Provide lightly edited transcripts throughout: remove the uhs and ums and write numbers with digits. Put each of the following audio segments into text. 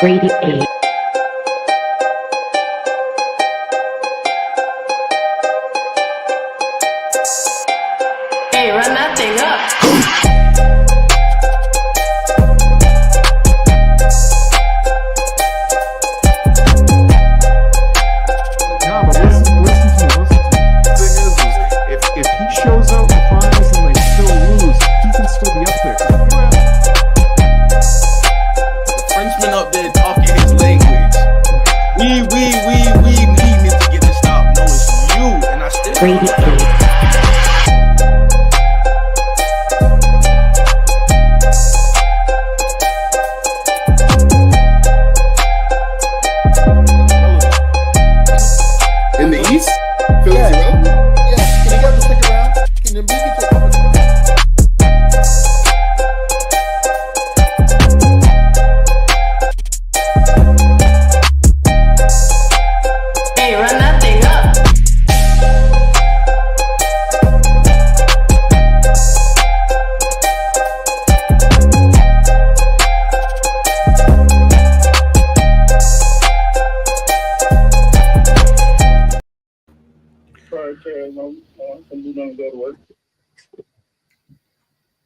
Grade A. Hey, run that thing up. No, but listen to me. The thing is if he shows up in the finals and they still lose, he can still be up there. The Frenchman up there talking his language. We need to get this stop. No, it's you, and I still. Grade A. In the East, Philly's irrelevant. Yeah, and he got to stick around. And then beat me. Hey, run that thing up.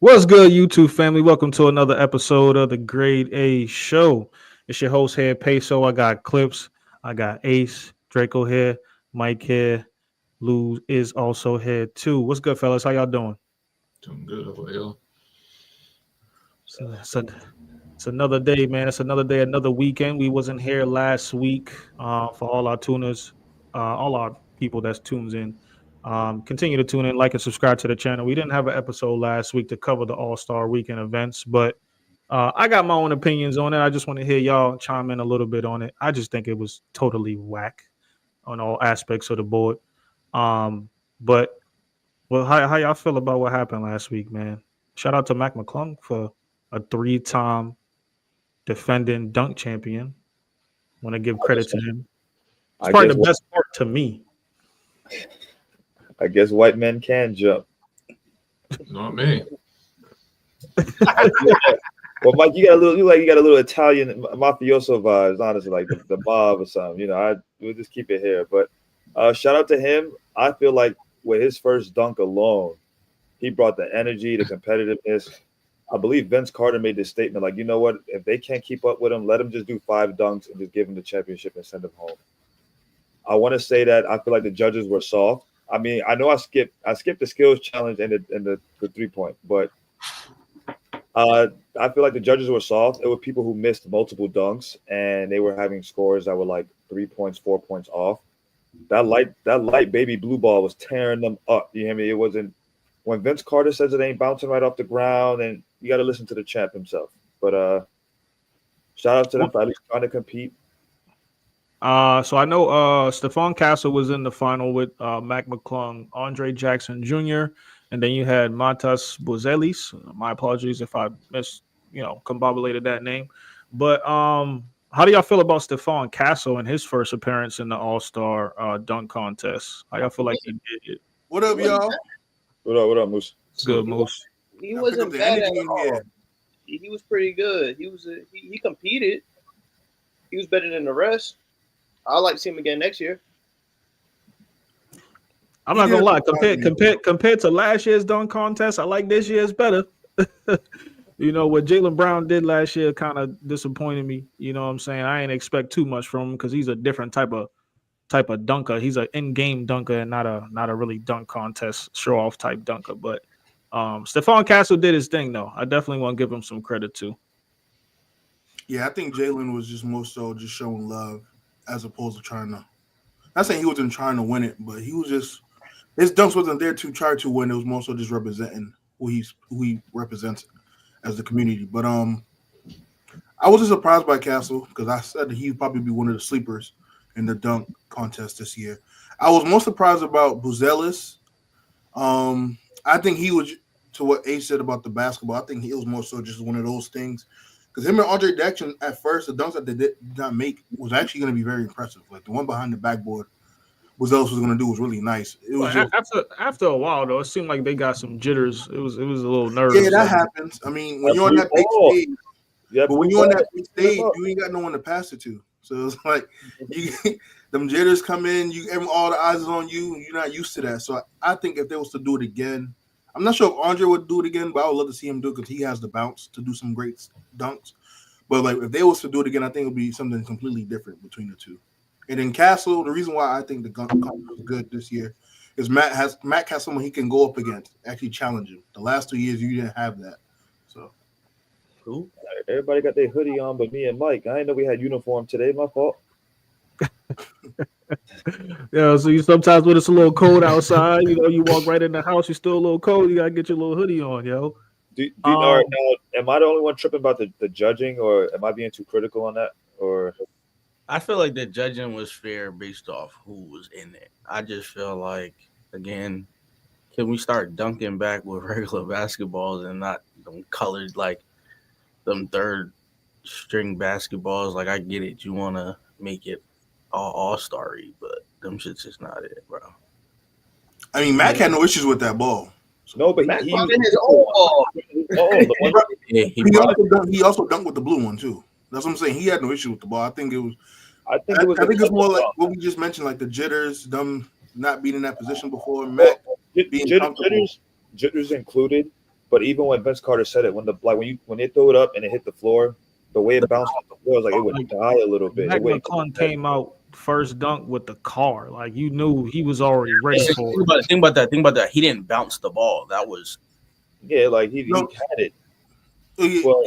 What's good, YouTube family? Welcome to another episode of the Grade A Show. It's your host here, Peso. I got Clips. I got Ace, Draco here, Mike here. Lou is also here too. What's good, fellas? How y'all doing? Doing good, how about y'all? It's another day, man. It's another day, another weekend. We wasn't here last week for all our tuners, all our people that's tunes in. Continue to tune in, like and subscribe to the channel. We didn't have an episode last week to cover the All-Star Weekend events, but I got my own opinions on it. I just want to hear y'all chime in a little bit on it. I just think it was totally whack on all aspects of the board. But well, how y'all feel about what happened last week, man? Shout out to Mac McClung for a 3-time defending dunk champion. Want to give credit to him. It's probably the best part to me. I guess white men can jump. Not me. Well, Mike, you got a little Italian mafioso vibes, honestly, like the mob or something. You know, we'll just keep it here. But shout out to him. I feel like with his first dunk alone, he brought the energy, the competitiveness. I believe Vince Carter made this statement, like, you know what? If they can't keep up with him, let him just do 5 dunks and just give him the championship and send him home. I want to say that I feel like the judges were soft. I mean, I know I skipped the skills challenge and the 3-point, but I feel like the judges were soft. It were people who missed multiple dunks, and they were having scores that were like 3 points, 4 points off. That light baby blue ball was tearing them up. You hear me? It wasn't when Vince Carter says it ain't bouncing right off the ground, and you got to listen to the champ himself. But shout out to them for at least trying to compete. So I know Stephon Castle was in the final with Mac McClung, Andre Jackson Jr., and then you had Matas Buzelis. My apologies if I combobulated that name. But how do y'all feel about Stephon Castle and his first appearance in the All-Star dunk contest? How y'all feel like he did it? What up, y'all? What up, Moose? Good, Moose. He wasn't bad at all. He was pretty good. He competed. He was better than the rest. I'd like to see him again next year. I'm not gonna lie. Compared to last year's dunk contest, I like this year's better. You know what Jaylen Brown did last year kind of disappointed me. You know what I'm saying? I ain't expect too much from him because he's a different type of dunker. He's an in-game dunker and not a really dunk contest show-off type dunker. But Stephon Castle did his thing though. I definitely want to give him some credit too. Yeah, I think Jalen was just more so just showing love as opposed to trying to. Not saying he wasn't trying to win it, but he was just his dunks wasn't there to try to win. It was more so just representing who he represents as the community. But I wasn't surprised by Castle because I said that he'd probably be one of the sleepers in the dunk contest this year. I was most surprised about Buzelis. I think he was, to what Ace said about the basketball, I think he was more so just one of those things. Because him and Andre Jackson, at first, the dunks that they did not make was actually going to be very impressive. Like the one behind the backboard, Buzelis was going to do was really nice. It was after a while though, it seemed like they got some jitters. It was a little nervous. Yeah, that happens. I mean, when you're on that big stage, Yeah, But when you're on that big stage, you ain't got no one to pass it to. So it's like you, them jitters come in, all the eyes is on you. You're not used to that. So I think if they was to do it again, I'm not sure if Andre would do it again, but I would love to see him do it because he has the bounce to do some great dunks. But like if they was to do it again, I think it would be something completely different between the two. And then Castle, the reason why I think the gun is good this year is Matt has someone he can go up against, actually challenge him. The last 2 years you didn't have that. So Who? Everybody got their hoodie on, but me and Mike. I didn't know we had uniform today. My fault. Yeah, so you sometimes when it's a little cold outside, you walk right in the house, you're still a little cold, you gotta get your little hoodie on, yo. Do you know? Now, am I the only one tripping about the judging, or am I being too critical on that? Or I feel like the judging was fair based off who was in it. I just feel like, again, can we start dunking back with regular basketballs and not them colored like them third string basketballs? Like I get it, you want to make it all-starry, but them shit's just not it, bro. I mean, Mac had no issues with that ball. no, but Mac he brought in his own ball. Yeah, He also dunked with the blue one too. That's what I'm saying. He had no issue with the ball. I think it's more like what we just mentioned, like the jitters, them not being in that position before. Mac being comfortable. Jitters included, but even when Vince Carter said it, when they throw it up and it hit the floor, the way it bounced off the floor was like it would die a little bit. Mac McClung came out first dunk with the car, like you knew he was already ready for it. Think about that. He didn't bounce the ball. That was like he had it. Well,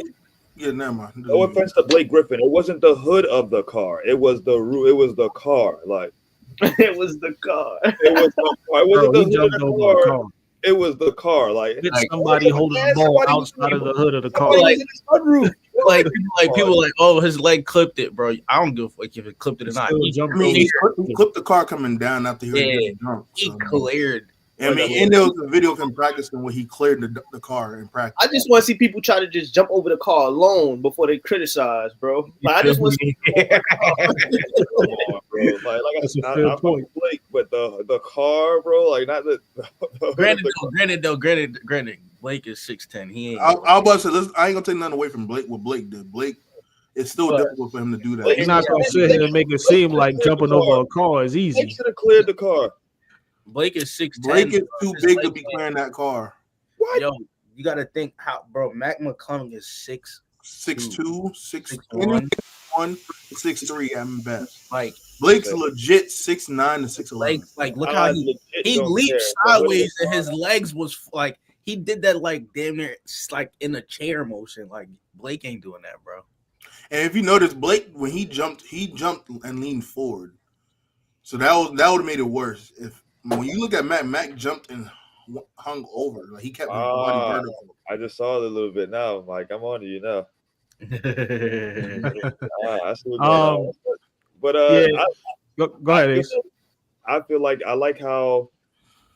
never mind. No offense to Blake Griffin, it wasn't the hood of the car. It was the car. Like it was the car. It was the car. It wasn't the hood of the car. It was the car. Like somebody holding the ball outside of the hood of the car. Like people like, oh, his leg clipped it, bro. I don't give a fuck if it clipped it or not. He clipped the car coming down after he jumped. He cleared. I mean, and there was a video of him practicing where he cleared the car in practice. I just want to see people try to just jump over the car alone before they criticize, bro. Like, I just want to see. That's a fair point. Blake, but the car, bro, like not the. Granted, Blake is 6'10". He ain't. I was about to say, listen, I ain't gonna take nothing away from Blake. What Blake did, it's still difficult for him to do that. He's not gonna sit here and make it seem like jumping over a car is easy. Blake should have cleared the car. Blake is 6'10". Blake is too big to be clearing that car. What? Yo, you got to think how, bro. Mac McClung is 6'2", 6'1", 6'3" at best. Like Blake's legit 6'9" to 6'11". Like look how he leaped sideways and his legs was like he did that like damn near like in a chair motion. Like Blake ain't doing that, bro. And if you notice, Blake when he jumped and leaned forward. So that would have made it worse. When you look at Mac jumped and hung over. Like he kept his body vertical. I just saw it a little bit now. I'm like, I'm on to you now. I see what's but go ahead, Ace. I feel like I like how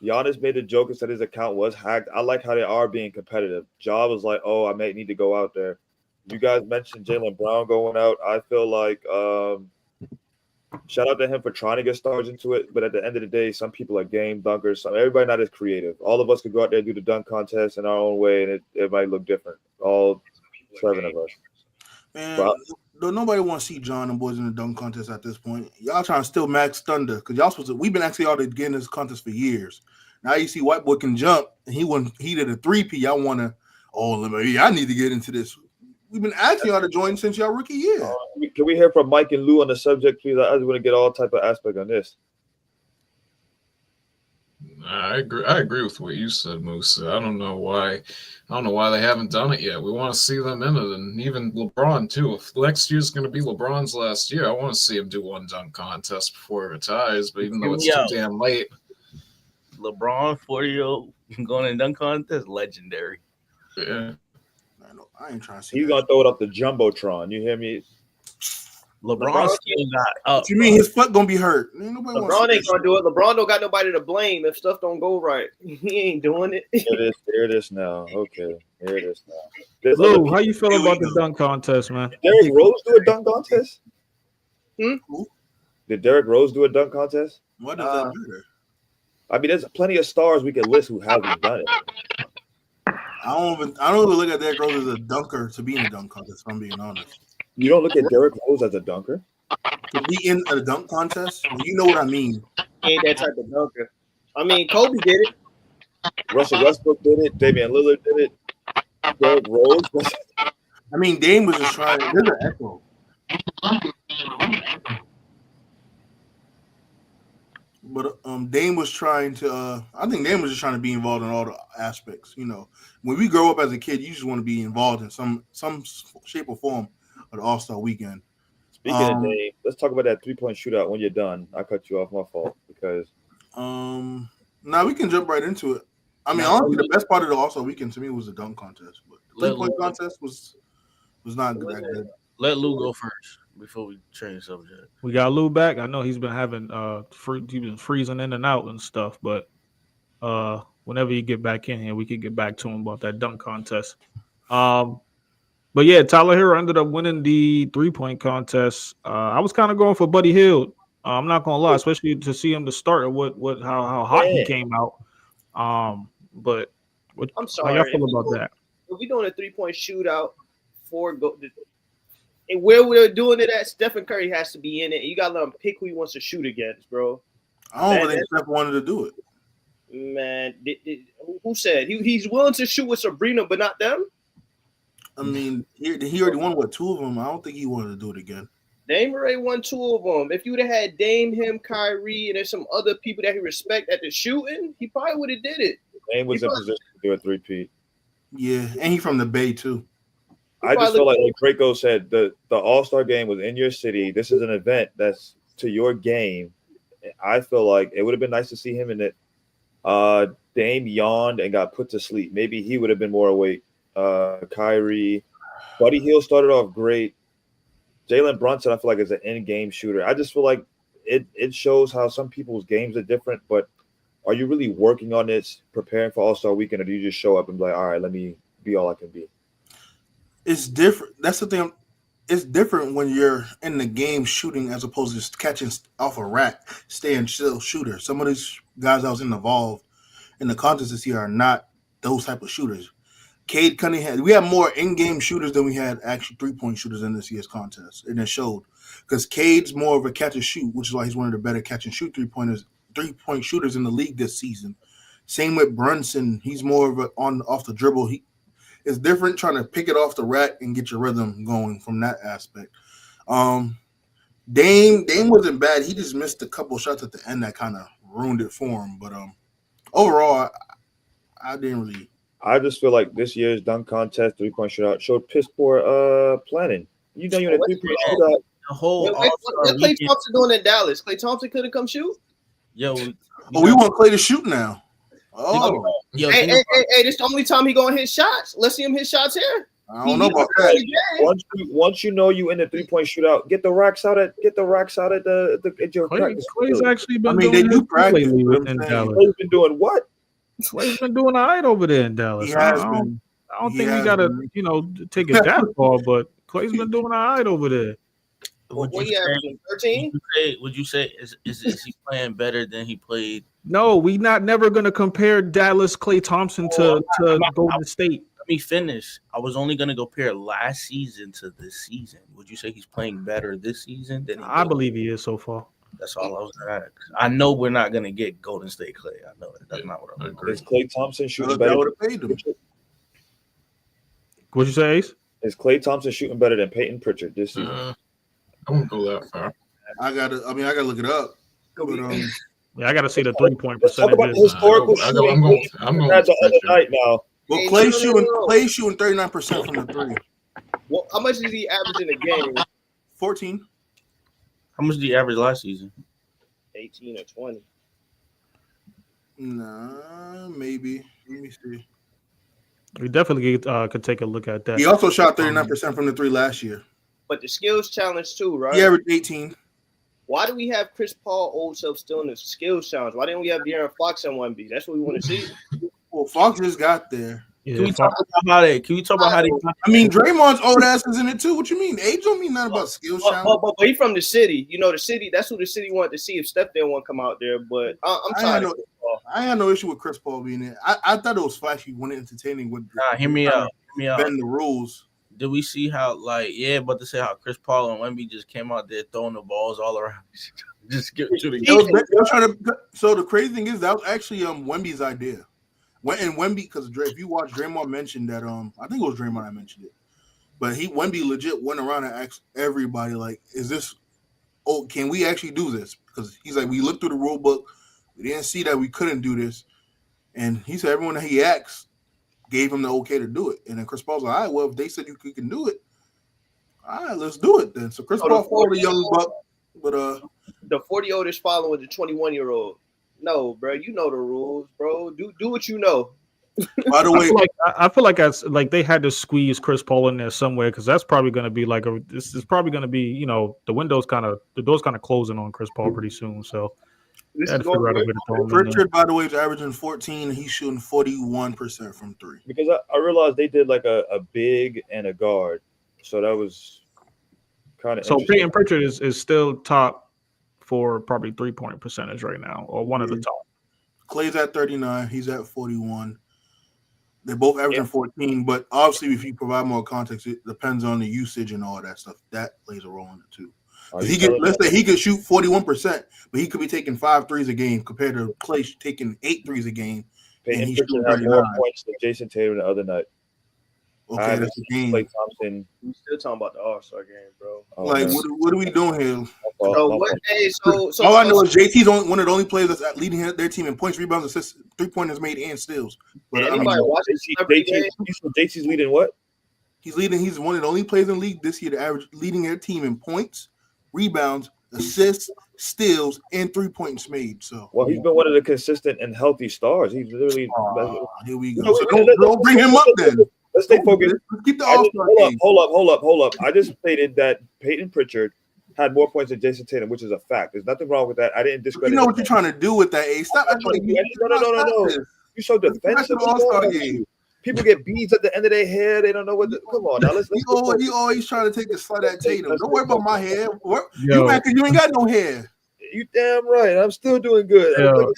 Giannis made a joke and said his account was hacked. I like how they are being competitive. Ja was like, oh, I may need to go out there. You guys mentioned Jaylen Brown going out. I feel like shout out to him for trying to get stars into it, but at the end of the day, some people are game dunkers. Everybody not as creative. All of us could go out there and do the dunk contest in our own way, and it might look different. All 7 of us. Man, nobody want to see John and boys in the dunk contest at this point. Y'all trying to steal Max thunder because y'all supposed to. We've been asking y'all to get in this contest for years. Now you see White Boy can jump, and he did a 3P. Y'all want to? I need to get into this. We've been asking y'all to join since y'all rookie year. Can we hear from Mike and Lou on the subject, please? I just want to get all type of aspect on this. I agree with what you said, Moose. I don't know why they haven't done it yet. We want to see them in it, and even LeBron too. If next year's going to be LeBron's last year, I want to see him do one dunk contest before he retires. But even though it's too damn late, LeBron 40-year-old going in dunk contest, legendary. Yeah. I ain't trying to see. He's gonna throw it up the jumbotron. You hear me? LeBron still got up. What you mean his foot gonna be hurt? LeBron ain't gonna do it. LeBron don't got nobody to blame if stuff don't go right. He ain't doing it. There it is now. Okay, there it is now. Lou, how you feeling about the dunk contest, man? Did Derrick Rose do a dunk contest? Who? Did Derrick Rose do a dunk contest? What does that matter? I mean, there's plenty of stars we could list who haven't done it. I don't even look at Derrick Rose as a dunker to be in a dunk contest, if I'm being honest. You don't look at Derrick Rose as a dunker? To be in a dunk contest, well, you know what I mean. He ain't that type of dunker. I mean, Kobe did it. Russell Westbrook did it. Damian Lillard did it. Derrick Rose. I mean, Dame was just trying. There's an echo. But Dame was trying to. I think Dame was just trying to be involved in all the aspects. You know, when we grow up as a kid, you just want to be involved in some shape or form of the All-Star Weekend. Speaking of Dame, let's talk about that 3-point shootout when you're done. I cut you off, my fault, because now we can jump right into it. I mean, honestly, the best part of the All-Star Weekend to me was the dunk contest, but the 3-point contest was not that good. Let Lou go first before we change subject. We got Lou back. I know he's been having he's been freezing in and out and stuff, but whenever you get back in here, we could get back to him about that dunk contest. But yeah, Tyler Hero ended up winning the 3-point contest. I was kind of going for Buddy Hield. I'm not gonna lie, especially to see him to start and how hot he came out. But I'm sorry. How y'all feel about that? If we're doing a 3-point shootout and where we're doing it at, Stephen Curry has to be in it. You gotta let him pick who he wants to shoot against, bro. I don't think Steph wanted to do it. Man, who said he's willing to shoot with Sabrina, but not them? I mean, he already won with 2 of them. I don't think he wanted to do it again. Dame already won 2 of them. If you would have had Dame, him, Kyrie, and there's some other people that he respect at the shooting, he probably would have did it. Dame was in position to do a 3-peat. Yeah, and he from the Bay too. I just feel like Draco said, the All-Star game was in your city. This is an event that's to your game. I feel like it would have been nice to see him in it. Dame yawned and got put to sleep. Maybe he would have been more awake. Kyrie, Buddy Hield started off great. Jalen Brunson, I feel like, is an in-game shooter. I just feel like it shows how some people's games are different, but are you really working on this, preparing for All-Star Weekend, or do you just show up and be like, all right, let me be all I can be? It's different. That's the thing. It's different when you're in the game shooting as opposed to just catching off a rack, staying still shooter. Some of these guys that was involved in the contest this year are not those type of shooters. Cade Cunningham, we had more in-game shooters than we had actually 3-point shooters in this year's contest, and it showed. Because Cade's more of a catch and shoot, which is why he's one of the better catch and shoot 3-point shooters in the league this season. Same with Brunson, he's more of a off the dribble. It's different trying to pick it off the rack and get your rhythm going from that aspect. Dame wasn't bad. He just missed a couple shots at the end that kind of ruined it for him. But overall, I didn't really. I just feel like this year's dunk contest 3-point shootout showed piss poor planning. You know, you're in a 3-point shootout. The whole What's Klay Thompson doing in Dallas? Klay Thompson couldn't come shoot. Yo, we want Klay to shoot now. Oh, yo, hey, this is the only time he gonna hit shots. Let's see him hit shots here. I don't know about that. Once you know you in the 3-point shootout, get the racks out at your practice. Clay's actually been. I mean, they do practice in Dallas. Clay's been doing what? Clay's been doing all right over there in Dallas. I don't think we gotta, take it that far, but Clay's been doing all right over there. What you averaging? 13? Would you say is he playing better than he played? No, we never gonna compare Dallas Klay Thompson to Golden State. Let me finish. I was only gonna compare last season to this season. Would you say he's playing better this season than I believe he is so far. That's all I was gonna ask. I know we're not gonna get Golden State Klay. I know it. That's not what I'm agree. Is Klay Thompson shooting better? What'd you say, Ace? Is Klay Thompson shooting better than Peyton Pritchard this season? I won't go that far. I gotta look it up. Yeah, I gotta see the 3-point percentage. Talk about the historical shooting. I'm going that's the other night now. Well, Klay shooting 39% from the 3. Well, how much is he averaging a game? 14. How much did he average last season? 18 or 20. Nah, maybe. Let me see. We definitely could take a look at that. He also shot 39% from the 3 last year. But the skills challenge too, right? He averaged 18. Why do we have Chris Paul old self still in the skills challenge? Why didn't we have De'Aaron Fox in 1B? That's what we want to see. Well, Fox just got there. Yeah, Can we talk about it? Can we talk about how they? I mean, Draymond's old ass is in it too. What you mean? Age don't mean nothing about skills challenge. But he from the city. The city. That's who the city wanted to see if Steph didn't want to come out there. But I'm tired of I had no issue with Chris Paul being there. I thought it was flashy when entertaining with Hear me out. bend the rules. Did we see how but to say how Chris Paul and Wemby just came out there throwing the balls all around, just give it to the They was trying to. So the crazy thing is that was actually Wemby's idea. Wemby, because if you watch Draymond mentioned that I think it was Draymond that mentioned it, but Wemby legit went around and asked everybody like, "Is this? Oh, can we actually do this?" Because he's like, we looked through the rule book, we didn't see that we couldn't do this, and he said everyone that he asked gave him the okay to do it. And then Chris Paul's like, all right, well, if they said you can do it, all right, let's do it then. So Chris Paul followed the young buck, but the 40-year-old is following the 21-year-old. No, bro, you know the rules, bro. Do what you know. By the way, I feel like they had to squeeze Chris Paul in there somewhere because that's probably going to be this is probably going to be the door's kind of closing on Chris Paul pretty soon. So This had is to figure out a way to throw him in there. Pritchard, by the way, is averaging 14. He's shooting 41% from three. Because I realized they did like a big and a guard, so that was kind of so. Peyton Pritchard is still top for probably 3-point percentage right now, or one of the top. Clay's at 39. He's at 41. They're both averaging 14, but obviously, if you provide more context, it depends on the usage and all that stuff. That plays a role in it too. Let's say he could shoot 41%, but he could be taking 5 threes a game compared to Clay taking 8 threes a game. Peyton Pritchard had more points than Jason Tatum the other night. Okay, that's the game. Klay Thompson. We still talking about the All-Star game, bro. Like, what are we doing here? So what? Hey, so all I know is JT's one of the only players that's leading their team in points, rebounds, assists, 3-pointers made, and steals. But anybody watching JT's leading what? He's one of the only players in the league this year to leading their team in points, rebounds, assists, steals, and 3-points made. So he's been one of the consistent and healthy stars. He's literally here we go. So don't bring him up then. Let's stay focused. Let's keep the All-Star game. Hold up. I just stated that Peyton Pritchard had more points than Jason Tatum, which is a fact. There's nothing wrong with that. I didn't discredit. You know what you're trying to do with that, A. Stop. No. You're so defensive. All-Star game. People get beads at the end of their hair. They don't know what. Come on, now let's. He always trying to take a slight at Tatum. Don't worry about my hair. You mad because you ain't got no hair. You damn right. I'm still doing good. Yo,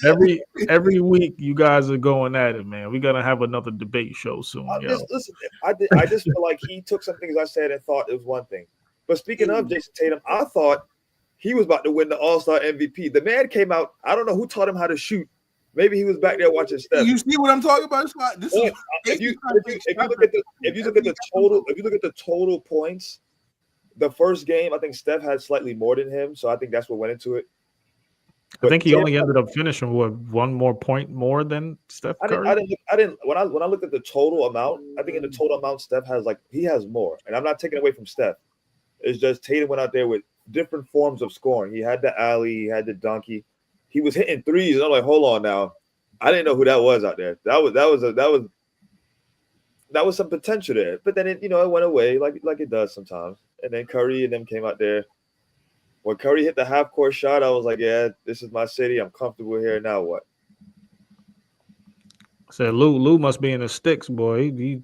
every week you guys are going at it, man. We're gonna have another debate show soon. I just feel like he took some things I said and thought it was one thing. But speaking of Jason Tatum, I thought he was about to win the All-Star MVP. The man came out. I don't know who taught him how to shoot. Maybe he was back there watching Steph. You see what I'm talking about? If you look at the total points, the first game I think Steph had slightly more than him, so I think that's what went into it. I think he only ended up finishing one more point more than Steph Curry. I didn't. When I looked at the total amount, I think in the total amount Steph has he has more, and I'm not taking away from Steph. It's just Tatum went out there with different forms of scoring. He had the alley, he had the donkey, he was hitting threes, and I'm like, hold on now, I didn't know who that was out there. That was some potential there, but then it went away like it does sometimes. And then Curry and them came out there. When Curry hit the half-court shot, I was like, yeah, this is my city. I'm comfortable here. Now what? Said Lou must be in the sticks, boy. He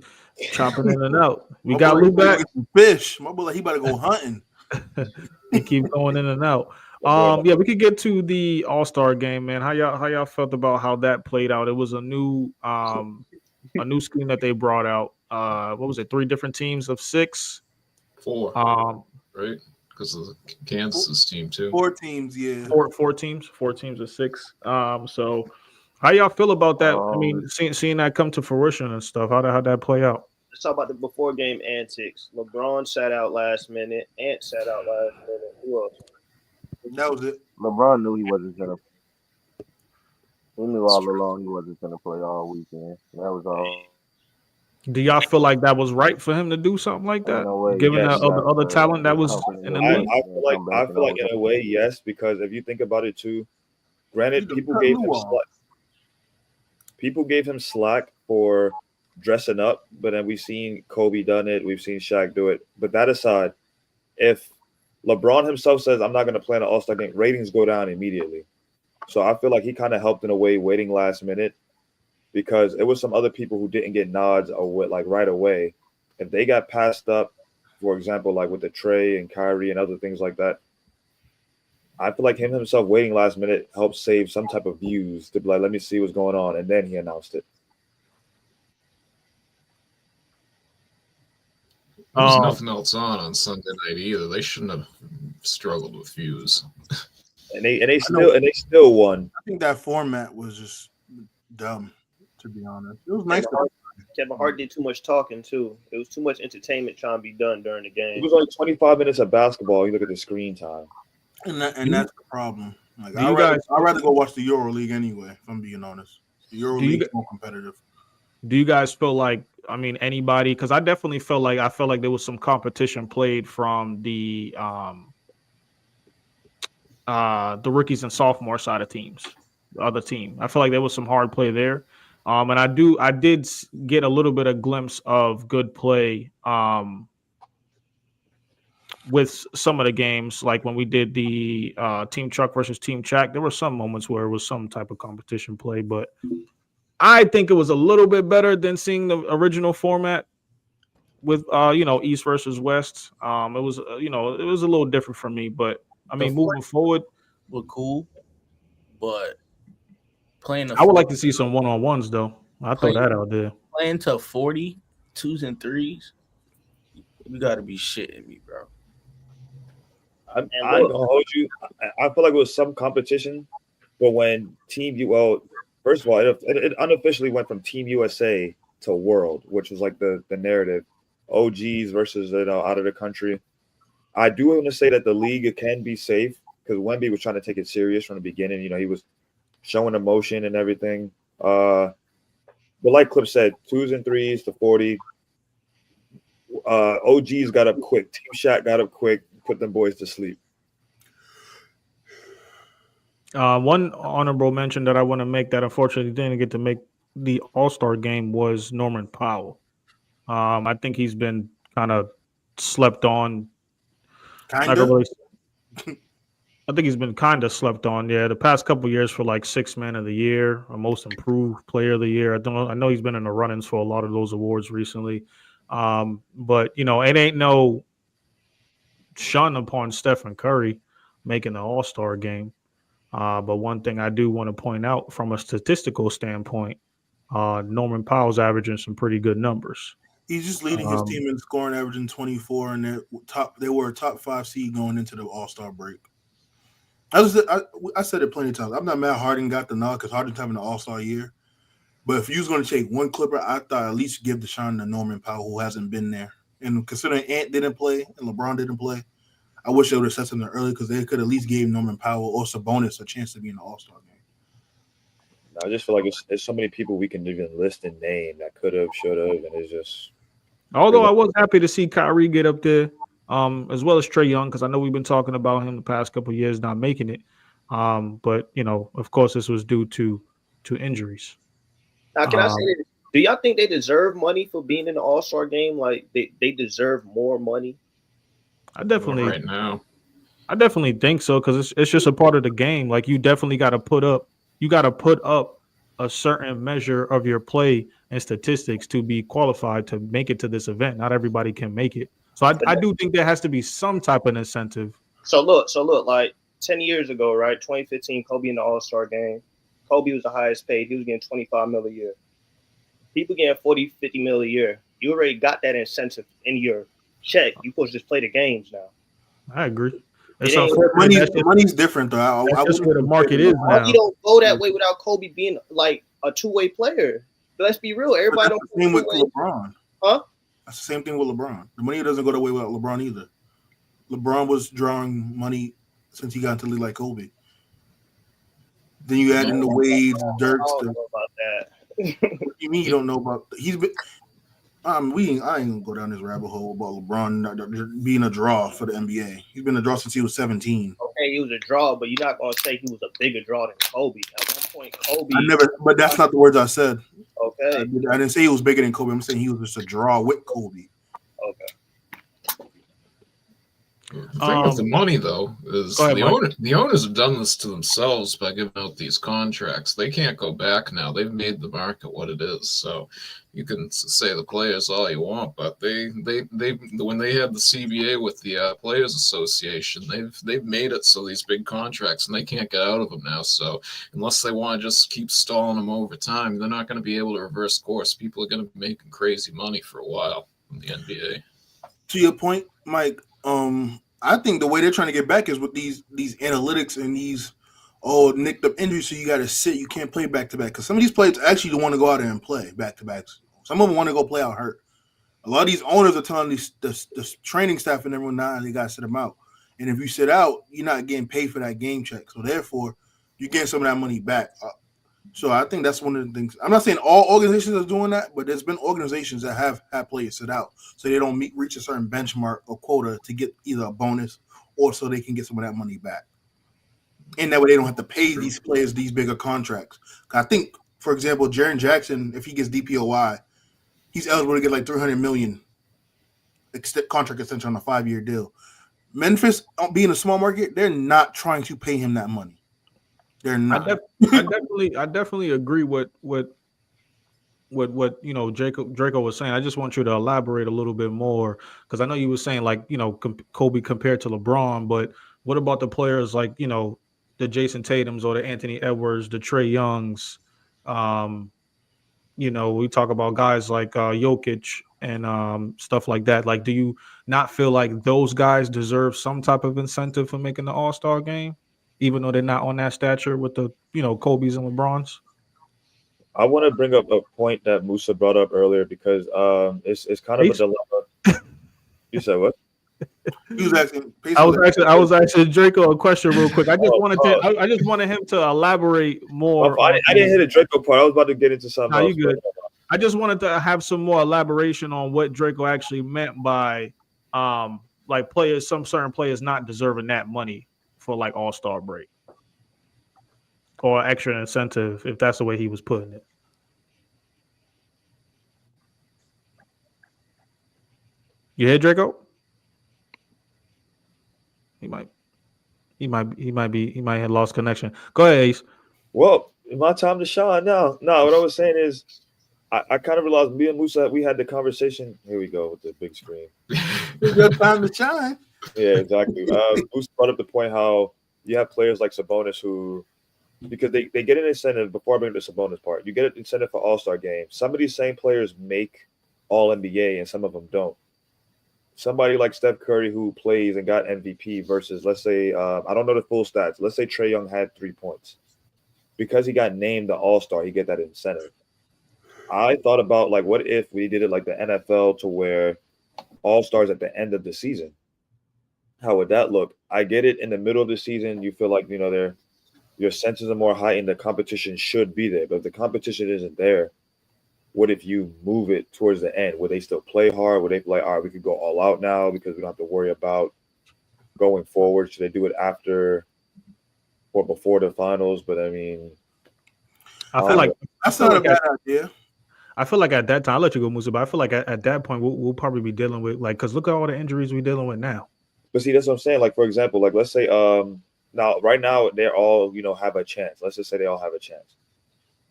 chopping in and out. We got Lou back. Fish. My boy, he about to go hunting. He keep going in and out. Yeah, we could get to the All-Star game, man. How y'all felt about how that played out? It was a new scheme that they brought out. What was it? 3 different teams of 6? 4. Right? Because of the Kansas team too. 4 teams, yeah. 4 teams. 4 teams of 6. So how y'all feel about that? I mean, seeing that come to fruition and stuff. How'd that play out? Let's talk about the before game antics. LeBron sat out last minute. Ant sat out last minute. Who else? That was it. LeBron knew he wasn't gonna. He knew all along he wasn't gonna play all weekend. That was all. Do y'all feel like that was right for him to do something like that, given the other talent that was in the league? I feel like in a way, yes, because if you think about it too, granted, people gave him slack for dressing up, but then we've seen Kobe done it, we've seen Shaq do it. But that aside, if LeBron himself says, I'm not going to play an All-Star game, ratings go down immediately. So I feel like he kind of helped in a way waiting last minute, because it was some other people who didn't get nods or right away. If they got passed up, for example, like with the Trey and Kyrie and other things like that, I feel like him himself waiting last minute helped save some type of views to be like, let me see what's going on, and then he announced it. There was nothing else on Sunday night either. They shouldn't have struggled with views. And they still won. I think that format was just dumb, to be honest. It was nice. Kevin Hart did too much talking too. It was too much entertainment trying to be done during the game. It was only 25 minutes of basketball. You look at the screen time, and that's the problem. Like I'd rather go watch the Euro League anyway. If I'm being honest, the Euro League is more competitive. Do you guys feel like, I mean, anybody? Because I definitely felt like there was some competition played from the rookies and sophomore side of teams, the other team. I feel like there was some hard play there. And I did get a little bit of glimpse of good play with some of the games, like when we did the Team Chuck versus Team Chack. There were some moments where it was some type of competition play, but I think it was a little bit better than seeing the original format with East versus West. It was it was a little different for me, but I mean, moving forward, we're cool, but playing. I would like to see some one-on-ones though. I'll throw that out there. Playing to 40 2s and 3s, you got to be shitting me, bro. I'm gonna hold you. I feel like it was some competition, but when first of all, it unofficially went from Team USA to World, which was like the narrative. OGs versus out of the country. I do want to say that the league can be safe because Wemby was trying to take it serious from the beginning. He was showing emotion and everything. But like Clip said, 2s and 3s to 40. OGs got up quick. Team Shaq got up quick, put them boys to sleep. One honorable mention that I want to make that unfortunately didn't get to make the All-Star game was Norman Powell. I think he's been kind of slept on. I think he's been kind of slept on. Yeah, the past couple of years for like Sixth Man of the Year or Most Improved Player of the Year. I know he's been in the run-ins for a lot of those awards recently. But it ain't no shun upon Stephen Curry making the All-Star game. But one thing I do want to point out from a statistical standpoint, Norman Powell's averaging some pretty good numbers. He's just leading his team in scoring, averaging 24, and they were a top 5 seed going into the All-Star break. I said it plenty of times. I'm not mad Harden got the nod because Harden's having an All-Star year. But if you was going to take one Clipper, I thought at least give the shine to Norman Powell, who hasn't been there. And considering Ant didn't play and LeBron didn't play, I wish they would have set something early because they could at least give Norman Powell or Sabonis a chance to be in the All-Star game. I just feel like there's so many people we can even list and name that could have, should have, and it's just. Although I was happy to see Kyrie get up there, as well as Trae Young, because I know we've been talking about him the past couple of years not making it. But of course, this was due to injuries. Now, can I say this? Do y'all think they deserve money for being in the All-Star game? Like they deserve more money? I definitely right now. I definitely think so because it's just a part of the game. Like you definitely got to put up a certain measure of your play and statistics to be qualified to make it to this event. Not everybody can make it. So I do think there has to be some type of incentive. So look, like 10 years ago, right? 2015, Kobe in the All-Star game. Kobe was the highest paid. He was getting $25 million a year. People getting $40, $50 million a year. You already got that incentive in your check. You supposed to just play the games now. I agree. Money's different though. That's where the market is now. You don't go that way without Kobe being like a two-way player. Let's be real. Everybody don't. Same with LeBron. Huh? That's the same thing with LeBron. The money doesn't go that way without LeBron either. LeBron was drawing money since he got into the league like Kobe. Then you add in the Wades, Dirks. I don't know about that. What do you mean you don't know about? He's been. I ain't gonna go down this rabbit hole about LeBron being a draw for the NBA. He's been a draw since he was 17. Okay, he was a draw, but you're not gonna say he was a bigger draw than Kobe. At one point, Kobe. But that's not the words I said. Okay. I didn't say he was bigger than Kobe. I'm saying he was just a draw with Kobe. Okay. The thing with the money, though, is Go ahead, the owners have done this to themselves by giving out these contracts. They can't go back now. They've made the market what it is. So you can say the players all you want, but they when they had the CBA with the Players Association, they've made it so these big contracts and they can't get out of them now. So unless they want to just keep stalling them over time, they're not going to be able to reverse course. People are going to be making crazy money for a while in the NBA. To your point, Mike, I think the way they're trying to get back is with these analytics and these nicked up injuries, so you got to sit, you can't play back to back. Because some of these players actually don't want to go out there and play back to backs. Some of them want to go play out hurt. A lot of these owners are telling the training staff and everyone now they got to sit them out. And if you sit out, you're not getting paid for that game check. So therefore, you're getting some of that money back. So I think that's one of the things. I'm not saying all organizations are doing that, but there's been organizations that have had players sit out so they don't reach a certain benchmark or quota to get either a bonus or so they can get some of that money back. And that way they don't have to pay these players these bigger contracts. I think, for example, Jaren Jackson, if he gets DPOY, he's eligible to get like $300 million contract extension on a 5-year deal. Memphis, being a small market, they're not trying to pay him that money. They're not. I definitely agree with what Draco was saying. I just want you to elaborate a little bit more because I know you were saying like Kobe compared to LeBron, but what about the players like the Jason Tatums or the Anthony Edwards, the Trae Youngs? We talk about guys like Jokic and stuff like that. Like, do you not feel like those guys deserve some type of incentive for making the All-Star game? Even though they're not on that stature with the, Kobe's and LeBrons? I want to bring up a point that Musa brought up earlier because it's kind of a dilemma. You said what? He was asking. I was asking Draco a question real quick. I just wanted him to elaborate more. I didn't hit the Draco part. I was about to get into something else. You good. I just wanted to have some more elaboration on what Draco actually meant by like some certain players not deserving that money for like All-Star break or extra incentive, if that's the way he was putting it. You hear Draco? He might have lost connection. Go ahead, Ace. Well, my time to shine now. No, what I was saying is I kind of realized me and Musa, we had the conversation. Here we go with the big screen. It's your time to shine. Yeah, exactly. Musa brought up the point how you have players like Sabonis who, because they get an incentive, before I bring the Sabonis part, you get an incentive for All-Star games. Some of these same players make All-NBA and some of them don't. Somebody like Steph Curry who plays and got MVP versus, let's say, I don't know the full stats. Let's say Trae Young had 3 points. Because he got named the All-Star, he get that incentive. I thought about, like, what if we did it like the NFL to where All-Stars at the end of the season? How would that look? I get it in the middle of the season. You feel like, your senses are more heightened. The competition should be there. But if the competition isn't there, what if you move it towards the end? Would they still play hard? Would they be like, all right, we could go all out now because we don't have to worry about going forward? Should they do it after or before the finals? But I mean, I feel like that's not a bad idea. I feel like at that time, I'll let you go, Musa, but I feel like at that point, we'll probably be dealing with, like, because look at all the injuries we're dealing with now. But see, that's what I'm saying. Like, for example, like, let's say right now, they're all, have a chance. Let's just say they all have a chance.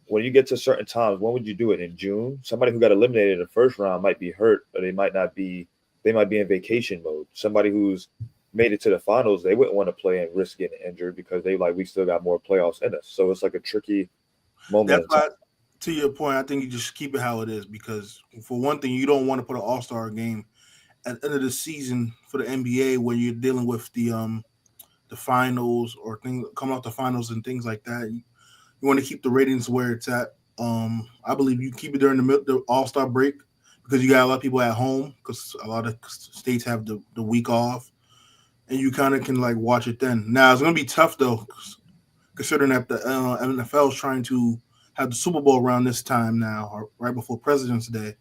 When you get to certain times, when would you do it? In June? Somebody who got eliminated in the first round might be hurt, or they might be in vacation mode. Somebody who's made it to the finals, they wouldn't want to play and risk getting injured because we still got more playoffs in us. So it's like a tricky moment. That's why, to your point, I think you just keep it how it is because, for one thing, you don't want to put an All-Star game at the end of the season for the NBA when you're dealing with the finals or coming off the finals and things like that. You want to keep the ratings where it's at. I believe you keep it during the All-Star break because you got a lot of people at home because a lot of states have the week off, and you kind of can like watch it then. Now it's going to be tough though, considering that the NFL is trying to have the Super Bowl around this time now, or right before President's Day.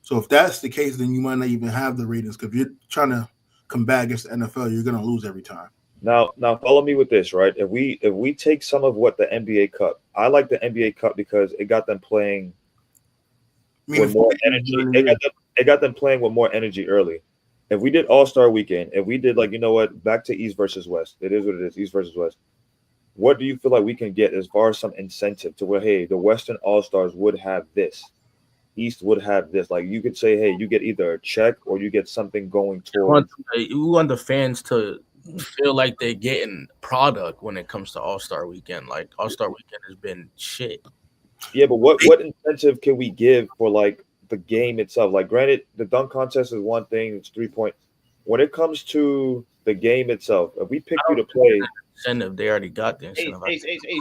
So if that's the case, then you might not even have the ratings because if you're trying to combat against the NFL, you're going to lose every time. Now follow me with this, right? If we take some of what the NBA Cup, I like the NBA Cup because it got them playing with more energy. It got them playing with more energy early. if we did All-Star Weekend, if we did like, you know what, back to East versus West. It is what it is, East versus West. What do you feel like we can get as far as some incentive to where, hey, the Western All-Stars would have this, East would have this? Like you could say, hey, you get either a check or you get something going towards. We want the fans to feel like they're getting product when it comes to All-Star Weekend. Like All-Star Weekend has been shit. Yeah, but what incentive can we give for like the game itself? Like, granted, the dunk contest is one thing; it's 3-point. When it comes to the game itself, if we pick you to play, incentive, they already got the incentive.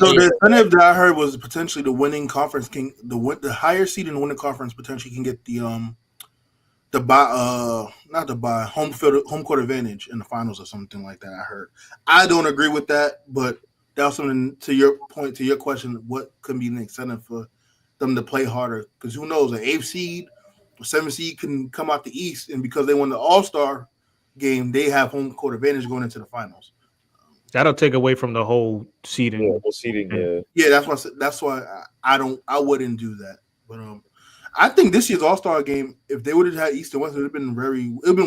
So the incentive that I heard was potentially the winning conference the higher seed in the winning conference potentially can get the home court advantage in the finals or something like that. I heard. I don't agree with that, but that was something to your point, to your question. What could be an incentive for them to play harder? Because who knows, an 8th seed or 7th seed can come out the East, and because they won the All-Star game, they have home court advantage going into the finals. That'll take away from the whole seeding. Yeah, that's why I wouldn't do that. But I think this year's All-Star game, if they would have had East and West, it would have been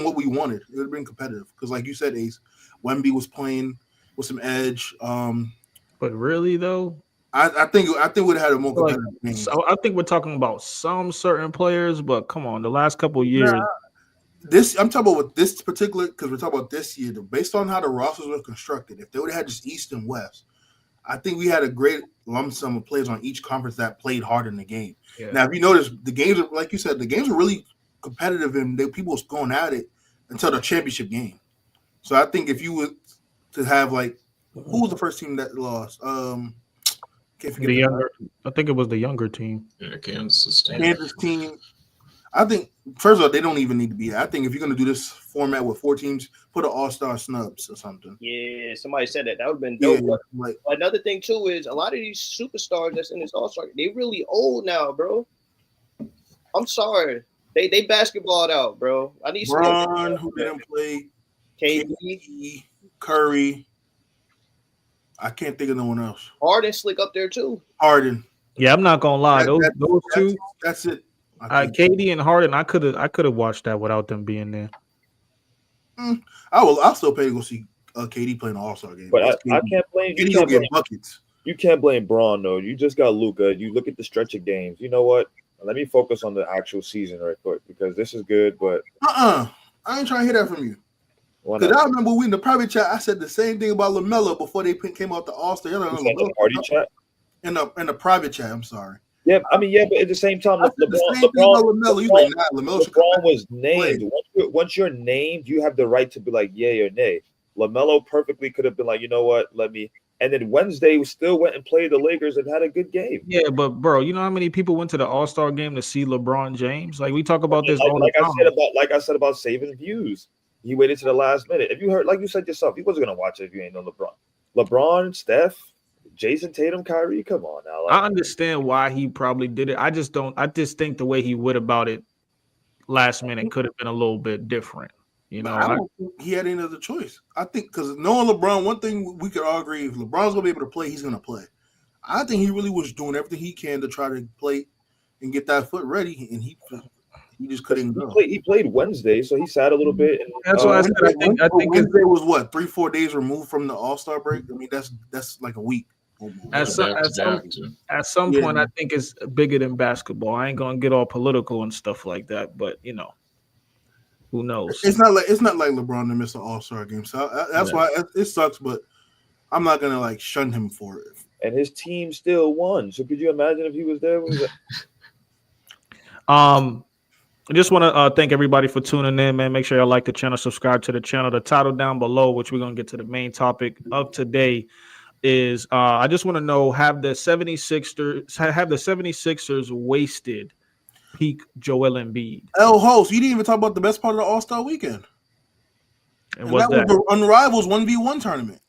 what we wanted. It would have been competitive because, like you said, Ace, Wemby was playing with some edge. But really, though, I think we'd have had a more competitive game. So I think we're talking about some certain players, but come on, the last couple of years. I'm talking about with this particular, because we're talking about this year. Based on how the rosters were constructed, if they would have had just East and West, I think we had a great lump sum of players on each conference that played hard in the game. Yeah. Now, if you notice, the games are, like you said, the games are really competitive, and people was going at it until the championship game. So I think if you were to have like, who was the first team that lost? Can't forget the younger. I think it was the younger team. Yeah, Kansas team. Kansas team. I think, first of all, they don't even need to be there. I think if you're going to do this format with 4 teams, put an all-star snubs or something. Yeah, somebody said that. That would have been dope. Yeah, another thing, too, is a lot of these superstars that's in this all-star, they really old now, bro. I'm sorry. They basketballed out, bro. I need LeBron, who didn't play, KD, Curry. I can't think of no one else. Harden slick up there, too. Harden. Yeah, I'm not going to lie. Those two. That's it. KD and Harden, I could have watched that without them being there. I'll still pay to go see KD playing an All-Star game. But I can't blame you. KD get buckets. You can't blame Braun though. You just got Luka. You look at the stretch of games. You know what? Let me focus on the actual season right quick because this is good. But I ain't trying to hear that from you. Because I remember we in the private chat, I said the same thing about LaMelo before they came out the All-Star. The party chat? In the private chat. I'm sorry. Yeah, I mean, yeah, but at the same time, LeBron was named. Once you're named, you have the right to be like yay or nay. LaMelo perfectly could have been like, you know what, let me. And then Wednesday we still went and played the Lakers and had a good game. Yeah, but bro, you know how many people went to the All-Star game to see LeBron James? Like we talk about this all the time. I said about saving views. He waited to the last minute. If you heard, like you said yourself, he wasn't gonna watch it if you ain't know LeBron. LeBron, Steph, Jason Tatum, Kyrie, come on now. I understand why he probably did it. I just think the way he went about it last minute could have been a little bit different. You know, I don't think he had any other choice. I think because knowing LeBron, one thing we could all agree: if LeBron's gonna be able to play, he's gonna play. I think he really was doing everything he can to try to play and get that foot ready, and he just couldn't go. He played Wednesday, so he sat a little bit. And, that's why I said I think Wednesday was what 3-4 days removed from the All-Star break. I mean, that's like a week. At some point, I think it's bigger than basketball. I ain't gonna get all political and stuff like that, but you know, who knows? It's not like LeBron to miss an All-Star game, so that's why it sucks. But I'm not gonna like shun him for it. And his team still won. So could you imagine if he was there? I just want to thank everybody for tuning in, man. Make sure y'all like the channel, subscribe to the channel. The title down below, which we're gonna get to the main topic of today, is I just want to know, have the 76ers wasted peak Joel Embiid? Host, you didn't even talk about the best part of the All-Star weekend. And that was the Unrivals 1v1 tournament.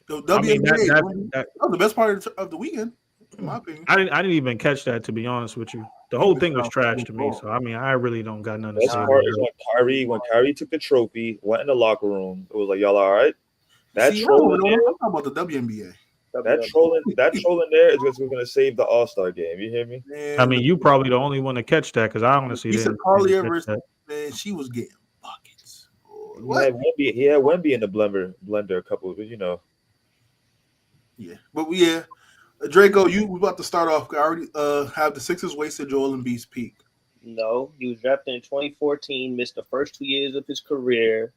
The WNBA. That was the best part of the weekend, in my opinion. I didn't even catch that, to be honest with you. The whole thing was trash to me. So I mean, I really don't got nothing to say. When Kyrie took the trophy, went in the locker room, it was like, y'all all right? I'm talking about the WNBA. That trolling there is what's going to save the All-Star game. You hear me? I mean, you probably the only one to catch that because I honestly didn't. Carly Everett, man, she was getting What? He had Wemby in the blender a couple of, Yeah, but yeah, Draco, you was about to start off. I already have the Sixers wasted Joel Embiid's peak. No, he was drafted in 2014, missed the first 2 years of his career,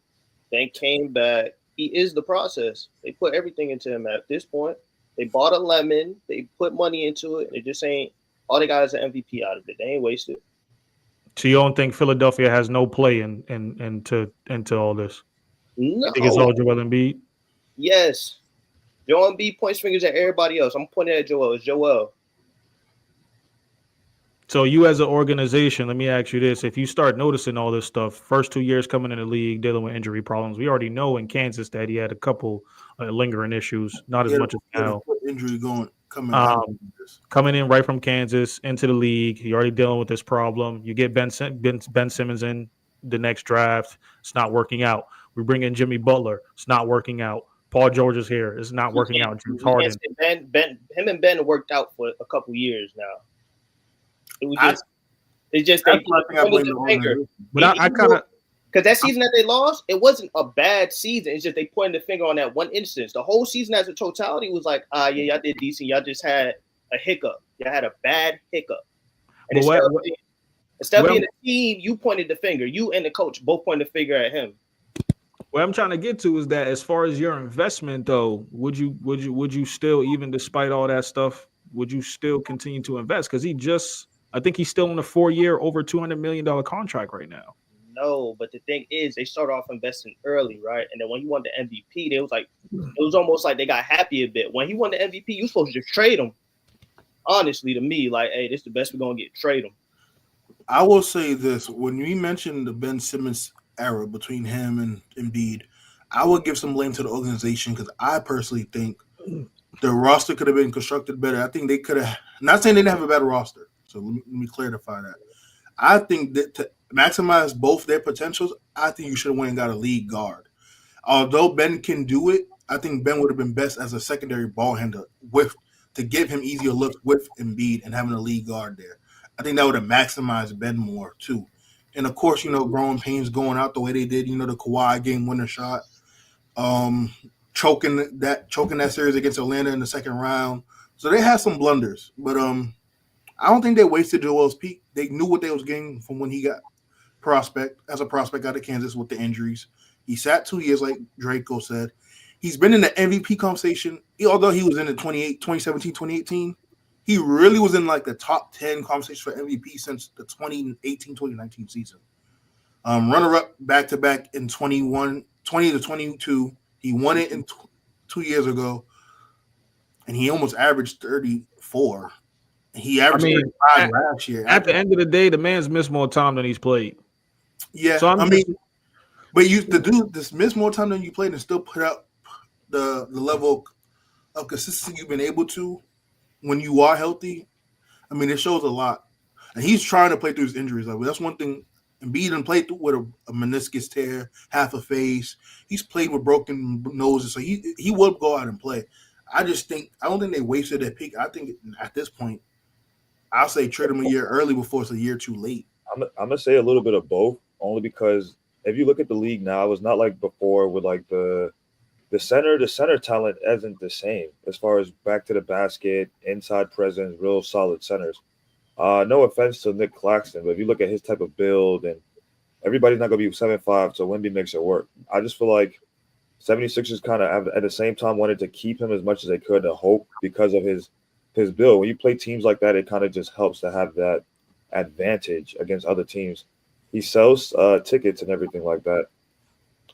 then came back. He is the process. They put everything into him at this point. They bought a lemon. They put money into it. It just ain't all they got is an MVP out of it. They ain't wasted. So you don't think Philadelphia has no play into all this? You think it's No. all Joel Embiid? Yes. Joel Embiid points fingers at everybody else. I'm pointing at Joel. It's Joel. So you as an organization, let me ask you this. If you start noticing all this stuff, first 2 years coming in the league, dealing with injury problems, we already know in Kansas that he had a couple lingering issues, not as much as now. Injury coming in right from Kansas into the league. You're already dealing with this problem. You get Ben Simmons in the next draft. It's not working out. We bring in Jimmy Butler. It's not working out. Paul George is here. It's not working out. James Harden. Him and Ben worked out for a couple years now. It was just, they pointed the finger. But I kind of, because that season that they lost, it wasn't a bad season. It's just they pointed the finger on that one instance. The whole season as a totality was like, yeah, y'all did decent. Y'all just had a hiccup. Y'all had a bad hiccup. And instead of being a team, you pointed the finger. You and the coach both pointed the finger at him. What I'm trying to get to is that as far as your investment, though, would you still, even despite all that stuff, would you still continue to invest? Because I think he's still on a 4-year, over $200 million contract right now. No, but the thing is, they started off investing early, right? And then when he won the MVP, it was almost like they got happy a bit. When he won the MVP, you supposed to just trade him. Honestly, to me, like, hey, this is the best we're gonna get. Trade him. I will say this: when we mentioned the Ben Simmons era between him and Embiid, I would give some blame to the organization because I personally think the roster could have been constructed better. I think they could have. Not saying they didn't have a better roster. So let me clarify that. I think that to maximize both their potentials, I think you should have went and got a lead guard. Although Ben can do it, I think Ben would have been best as a secondary ball handler to give him easier looks with Embiid and having a lead guard there. I think that would have maximized Ben more too. And of course, growing pains going out the way they did, the Kawhi game winner shot, choking that series against Atlanta in the second round. So they had some blunders, but I don't think they wasted Joel's peak. They knew what they was getting from when he got as a prospect out of Kansas with the injuries. He sat 2 years, like Draco said. He's been in the MVP conversation, although he was in the 2017, 2018. He really was in like the top 10 conversation for MVP since the 2018, 2019 season. Runner-up back-to-back in 20 to 22. He won it in 2 years ago, and he almost averaged 34. He averaged 35 last year. At the end of the day, the man's missed more time than he's played. Yeah, so but you to do this miss more time than you played and still put out the level of consistency you've been able to when you are healthy. I mean, it shows a lot. And he's trying to play through his injuries. Like, that's one thing. Embiid didn't play through with a meniscus tear, half a face. He's played with broken noses, so he would go out and play. I don't think they wasted their pick. I think at this point, I'll say trade him a year early before it's a year too late. I'm gonna say a little bit of both, only because if you look at the league now, it's not like before with like the center talent isn't the same as far as back to the basket, inside presence, real solid centers. No offense to Nick Claxton, but if you look at his type of build, and everybody's not gonna be 7'5", so Wemby makes it work. I just feel like 76ers kind of at the same time wanted to keep him as much as they could to hope because of his build. When you play teams like that, it kind of just helps to have that advantage against other teams. He sells tickets and everything like that.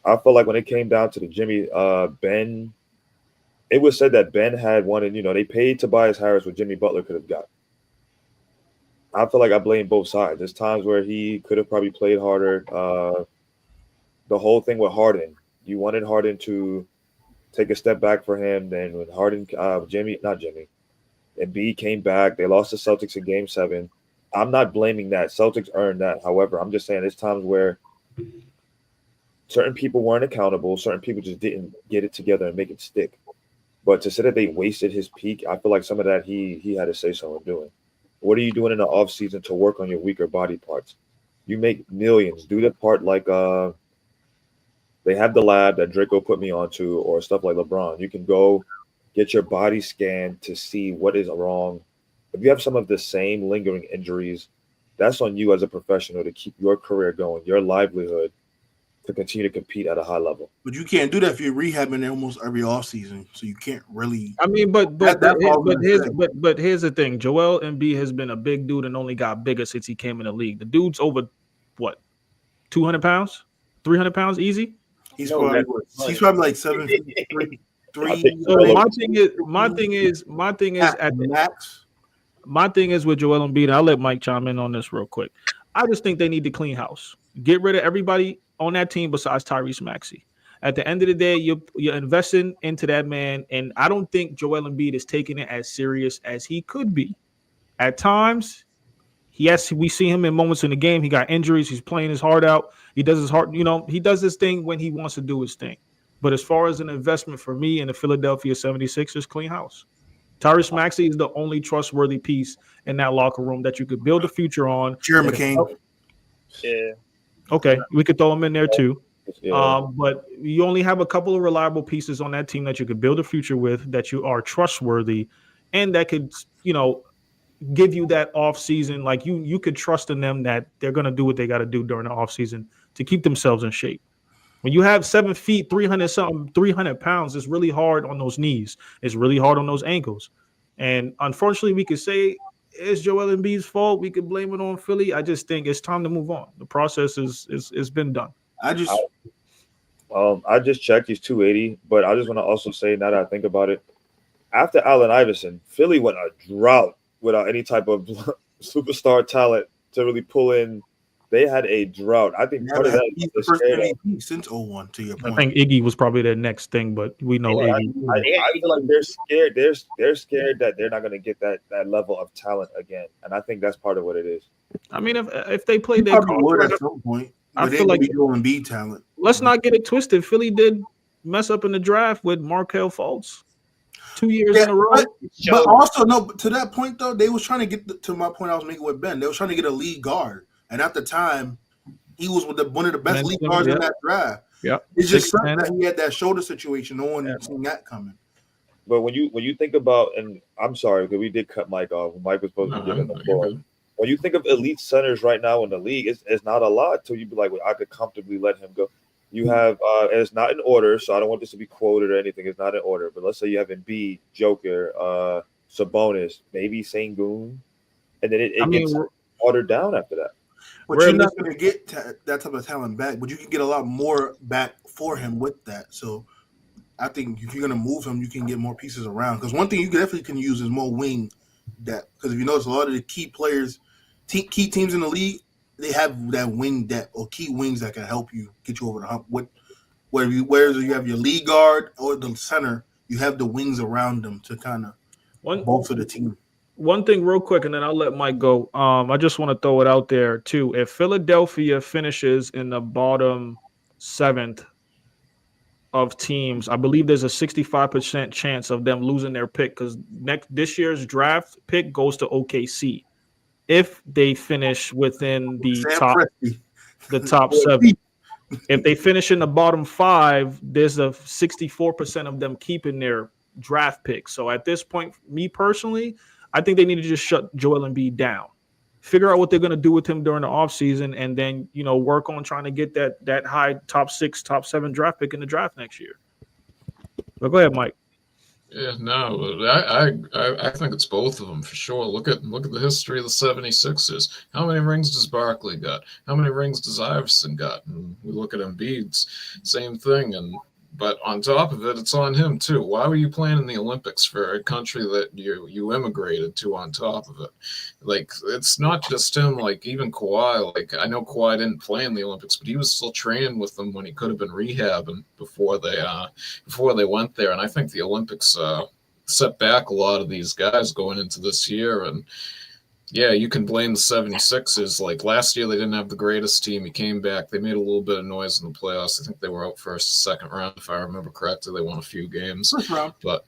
I felt like when it came down to the Jimmy Ben, it was said that Ben had wanted, they paid Tobias Harris what Jimmy Butler could have got. I feel like I blame both sides. There's times where he could have probably played harder. The whole thing with Harden, you wanted Harden to take a step back for him. Then when Harden, Embiid came back. They lost the Celtics in Game 7. I'm not blaming that. Celtics earned that. However, I'm just saying there's times where certain people weren't accountable. Certain people just didn't get it together and make it stick. But to say that they wasted his peak, I feel like some of that he had to say something doing. What are you doing in the offseason to work on your weaker body parts? You make millions. Do the part like They have the lab that Draco put me onto, or stuff like LeBron. You can go get your body scanned to see what is wrong. If you have some of the same lingering injuries, that's on you as a professional to keep your career going, your livelihood, to continue to compete at a high level. But you can't do that if you're rehabbing almost every offseason. So you can't really. I mean, but here's here's the thing. Joel Embiid has been a big dude and only got bigger since he came in the league. The dude's over what, 200 pounds, 300 pounds easy. He's No, probably that's he's probably like 7 feet, I think So Joel my thing is at max. my thing is with Joel Embiid. I'll let Mike chime in on this real quick. I just think they need to clean house. Get rid of everybody on that team besides Tyrese Maxey. At the end of the day, you're investing into that man, and I don't think Joel Embiid is taking it as serious as he could be. At times, yes, we see him in moments in the game. He got injuries. He's playing his heart out. He does his heart, he does his thing when he wants to do his thing. But as far as an investment for me in the Philadelphia 76ers, clean house. Tyrese Maxey is the only trustworthy piece in that locker room that you could build a future on. Jerry McCain. Yeah. Okay, we could throw him in there too. Yeah. But you only have a couple of reliable pieces on that team that you could build a future with, that you are trustworthy, and that could, give you that off season. Like you could trust in them that they're going to do what they got to do during the off season to keep themselves in shape. When you have 7 feet, 300 pounds, it's really hard on those knees. It's really hard on those ankles. And unfortunately, we could say it's Joel Embiid's fault. We could blame it on Philly. I just think it's time to move on. The process is been done. I just checked. He's 280, but I just want to also say, now that I think about it, after Allen Iverson, Philly went a drought without any type of superstar talent to really pull in. They had a drought. I think part of that he's the is first scared MVP since 01, to your point. I think Iggy was probably their next thing, but we know Iggy. I feel like they're scared. They're scared that they're not going to get that level of talent again, and I think that's part of what it is. I mean, if they played He their probably would cards at some point. I But feel like Joel Embiid talent. let's not get it twisted. Philly did mess up in the draft with Markelle Fultz 2 years in a row. But also, no, to that point, though, they was trying to get to my point I was making with Ben. They was trying to get a lead guard. And at the time, he was with one of the best lead guards in that draft. Yeah. It's just something that he had that shoulder situation. No one had seen that coming. But when you think about, and I'm sorry because we did cut Mike off. Mike was supposed to be giving the floor. When you think of elite centers right now in the league, it's not a lot till you be like, well, I could comfortably let him go. You have, and it's not in order, so I don't want this to be quoted or anything. It's not in order, but let's say you have Embiid, Joker, Sabonis, maybe Sengun, and then it gets watered down after that. But you're not going to get that type of talent back, but you can get a lot more back for him with that. So I think if you're going to move him, you can get more pieces around. Because one thing you definitely can use is more wing depth. Because if you notice, a lot of the key players, key teams in the league, they have that wing depth or key wings that can help you get you over the hump. Whether you have your lead guard or the center, you have the wings around them to kind of bolster the team. One thing real quick, and then I'll let Mike go. I just want to throw it out there, too. If Philadelphia finishes in the bottom 7th of teams, I believe there's a 65% chance of them losing their pick because this year's draft pick goes to OKC if they finish within the top 7. If they finish in the bottom 5, there's a 64% of them keeping their draft pick. So at this point, me personally, I think they need to just shut Joel Embiid down. Figure out what they're going to do with him during the offseason, and then, work on trying to get that high top 6, top 7 draft pick in the draft next year. But go ahead, Mike. Yeah, no, I think it's both of them for sure. Look at the history of the 76ers. How many rings does Barkley got? How many rings does Iverson got? And we look at Embiid's same thing. But on top of it, it's on him too. Why were you playing in the Olympics for a country that you immigrated to on top of it? Like, it's not just him. Like, even Kawhi, like, I know Kawhi didn't play in the Olympics, but he was still training with them when he could have been rehabbing before they went there. And I think the Olympics set back a lot of these guys going into this year. And yeah, you can blame the 76ers. Like, last year, they didn't have the greatest team. He came back. They made a little bit of noise in the playoffs. I think they were out first, second round, if I remember correctly. They won a few games. First round. But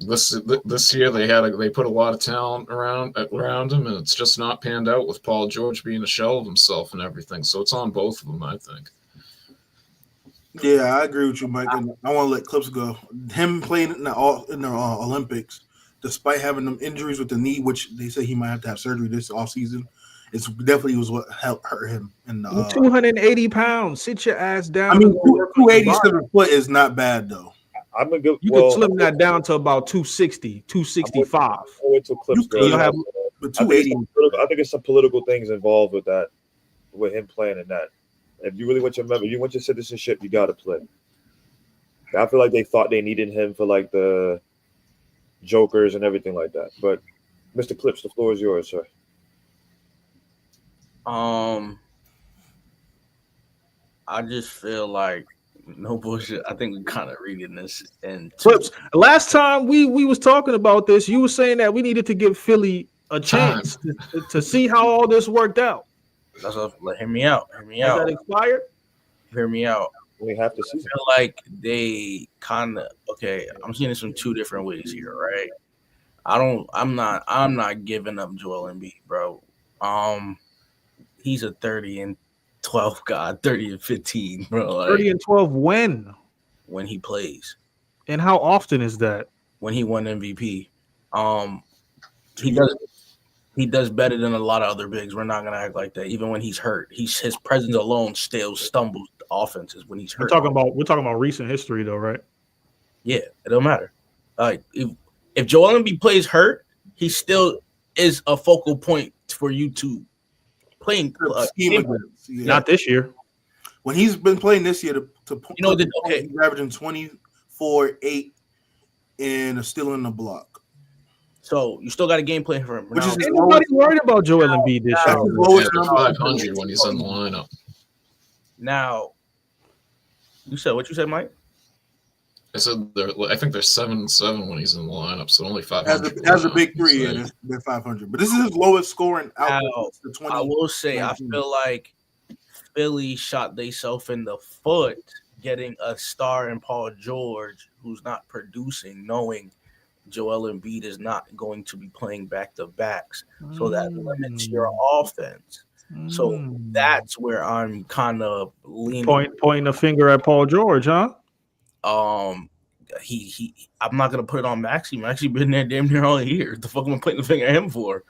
this year they put a lot of talent around him, and it's just not panned out with Paul George being a shell of himself and everything. So it's on both of them, I think. Yeah, I agree with you, Mike. And I want to let Clips go. Him playing in the Olympics, despite having them injuries with the knee, which they say he might have to have surgery this off season, it's definitely was what helped hurt him. In the, 280 pounds. Sit your ass down. I mean, and go work on your body. 287 foot is not bad though. I'm gonna go. You could slim that down to about 260, 265. I'll wait till Clips You goes. could have, but 280. I think it's some political things involved with that, with him playing in that. If you really want your member, you want your citizenship, you got to play. I feel like they thought they needed him for like the jokers and everything like that. But Mr. Clips, the floor is yours, sir. I just feel like no bullshit. I think we kind of reading this and Clips. Last time we was talking about this, you were saying that we needed to give Philly a chance to see how all this worked out. That's what. Hear me out. Hear me Has out. that expired? Hear me out. We have to see. I feel like they kind of okay. I'm seeing this from two different ways here, right? I'm not giving up Joel Embiid, bro. He's a 30 and 12 guy, 30 and 15, bro. Like, 30 and 12 when he plays. And how often is that? When he won MVP. He does better than a lot of other bigs. We're not gonna act like that. Even when he's hurt, his presence alone still stumbles offenses when he's hurt. We're talking about recent history though, right? Yeah, it don't matter. Like if Joel Embiid plays hurt, he still is a focal point for you to playing. Not this year. When he's been playing this year, he's averaging 24, 8, and a steal in the block. So you still got a game plan for him. Which is nobody worried about Joel Embiid this year. Lowest 500 when he's in the lineup. Now, you said what you said, Mike? I said I think they're 7-7 when he's in the lineup, so only 500. As a big three, yeah, they're 500. But this is his lowest scoring output. I will say, I feel like Philly shot themselves in the foot getting a star in Paul George who's not producing, knowing Joel Embiid is not going to be playing back-to-backs, so that limits your offense. So that's where I'm kind of leaning. Pointing a finger at Paul George, huh? I'm not gonna put it on Maxey. Maxey been there damn near all year. The fuck am I putting the finger at him for?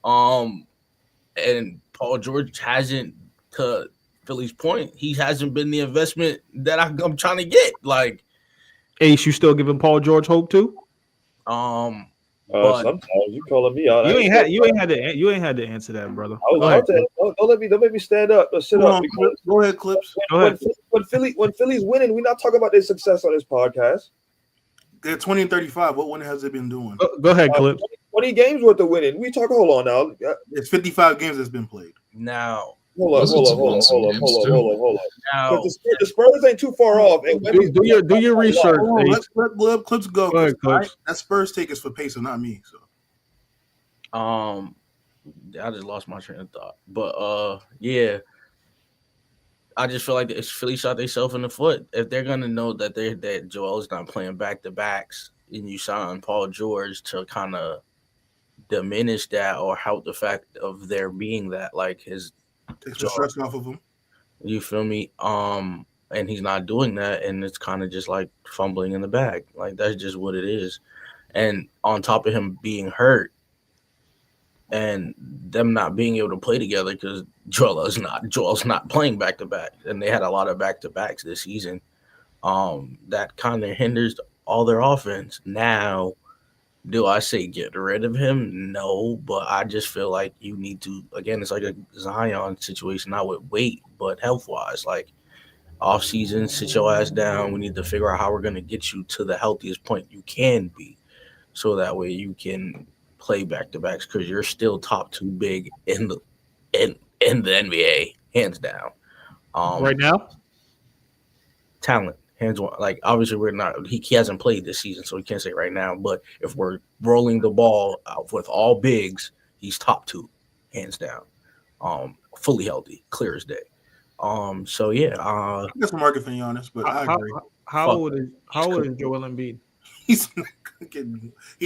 And Paul George hasn't, to Philly's point, he hasn't been the investment that I'm trying to get. Like, Ace, you still giving Paul George hope too? Sometimes you calling me out. You ain't had to answer that, brother. Don't let me stand up or sit up. Go ahead, Clips. When Philly's winning, we're not talking about their success on this podcast. They're 20 and 35. What winning has they been doing? Go ahead, Clips. 20 games worth of winning. Hold on now. It's 55 games that's been played. Now, hold on. Now, The Spurs ain't too far off. And do your research. Let Clips go. Go ahead, Clips. That Spurs take is for Peso, not me. So, I just lost my train of thought. But yeah, I just feel like it's Philly shot themselves in the foot. If they're gonna know that Joel is not playing back to backs, and you sign Paul George to kind of diminish that or help the fact of there being that, like his takes the stress off of him. You feel me? And he's not doing that, and it's kind of just like fumbling in the bag. Like that's just what it is. And on top of him being hurt and them not being able to play together because Joel's not playing back to back, and they had a lot of back to backs this season. That kind of hinders all their offense. Now, do I say get rid of him? No, but I just feel like you need to, again, it's like a Zion situation, not with weight, but health-wise. Like, off-season, sit your ass down. We need to figure out how we're going to get you to the healthiest point you can be so that way you can play back-to-backs because you're still top two big in the NBA, hands down. Right now? Talent. Hands on, like obviously we're not. He hasn't played this season, so we can't say right now. But if we're rolling the ball out with all bigs, he's top two, hands down. Fully healthy, clear as day. So yeah. I guess I'm market for Giannis, but I agree. How old is Joel Embiid? He's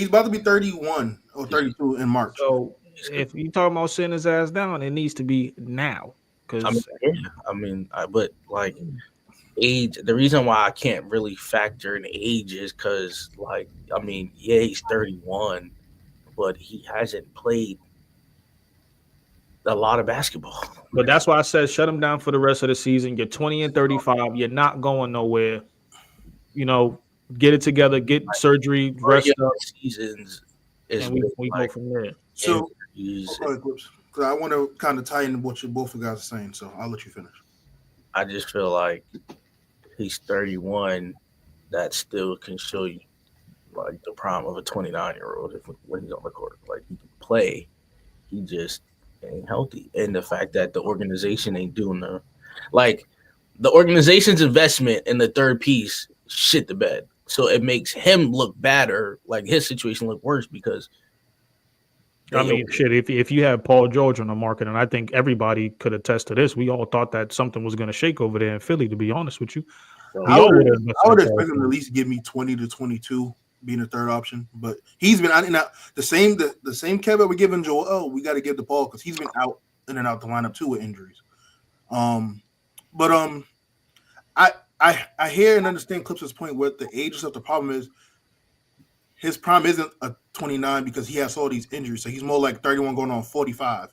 about to be 31 or 32 in March. So if you talking about sending his ass down, it needs to be now. Because but like. age. The reason why I can't really factor in age is because, like, I mean, yeah, he's 31, but he hasn't played a lot of basketball. But that's why I said shut him down for the rest of the season. You're 20 and 35. You're not going nowhere. You know, get it together, get surgery, rest up, Seasons is and we go from there. So, injuries. because I want to kind of tie in what you both of you guys are saying, so I'll let you finish. I just feel like he's 31. That still can show you like the prime of a 29-year-old when he's on the court. Like he can play, he just ain't healthy. And the fact that the organization ain't doing the organization's investment in the third piece shit the bed. So it makes him look better, like his situation look worse because I mean, shit, if you have Paul George on the market, and I think everybody could attest to this, we all thought that something was going to shake over there in Philly, to be honest with you. I would expect him to at least give me 20 to 22 being a third option, but he's been out and out. The same cap that we're giving Joel, we got to give the Paul because he's been out in and out the lineup too with injuries. I hear and understand Clips's point where the age stuff. The problem is his prime isn't a 29 because he has all these injuries, so he's more like 31 going on 45,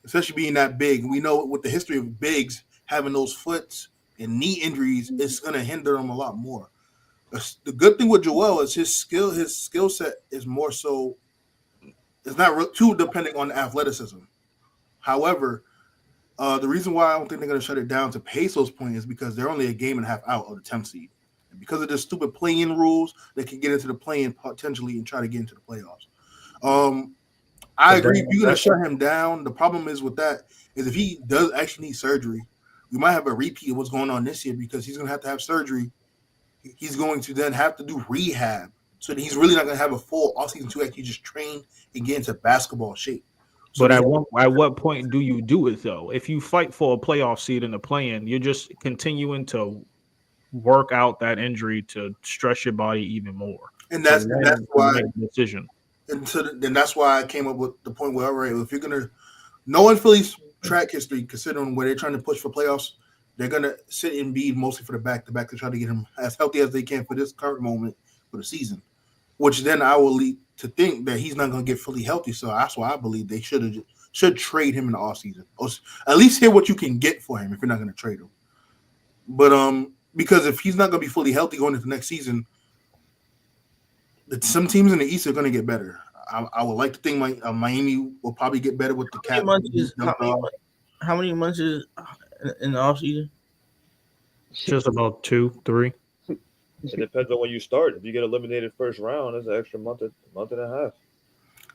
especially being that big. We know with the history of bigs having those foot and knee injuries, it's going to hinder him a lot more. The good thing with Joel is his skill set is more so. It's not too dependent on athleticism. However, the reason why I don't think they're going to shut it down to Peso's point is because they're only a game and a half out of the 10th seed. And because of the stupid play-in rules, they can get into the play-in potentially and try to get into the playoffs. I agree. If you're going to shut him down, the problem is with that is if he does actually need surgery, we might have a repeat of what's going on this year because he's going to have surgery. He's going to then have to do rehab. So he's really not going to have a full offseason to actually just train and get into basketball shape. So but at what point do you do it, though? If you fight for a playoff seed in the play-in, you're just continuing to work out that injury to stress your body even more. And that's why the decision. And so then that's why I came up with the point where, all right, if you're going to – knowing Philly's track history, considering where they're trying to push for playoffs, they're going to sit Embiid mostly for the back-to-back to try to get him as healthy as they can for this current moment for the season, which then I will lead to think that he's not going to get fully healthy. So that's why I believe they should trade him in the offseason. Or at least hear what you can get for him if you're not going to trade him. But because if he's not going to be fully healthy going into next season, some teams in the East are going to get better. I would like to think Miami will probably get better with the cap. How many months is in the offseason? Just about 2, 3. It depends on when you start. If you get eliminated first round, it's an extra month and a half.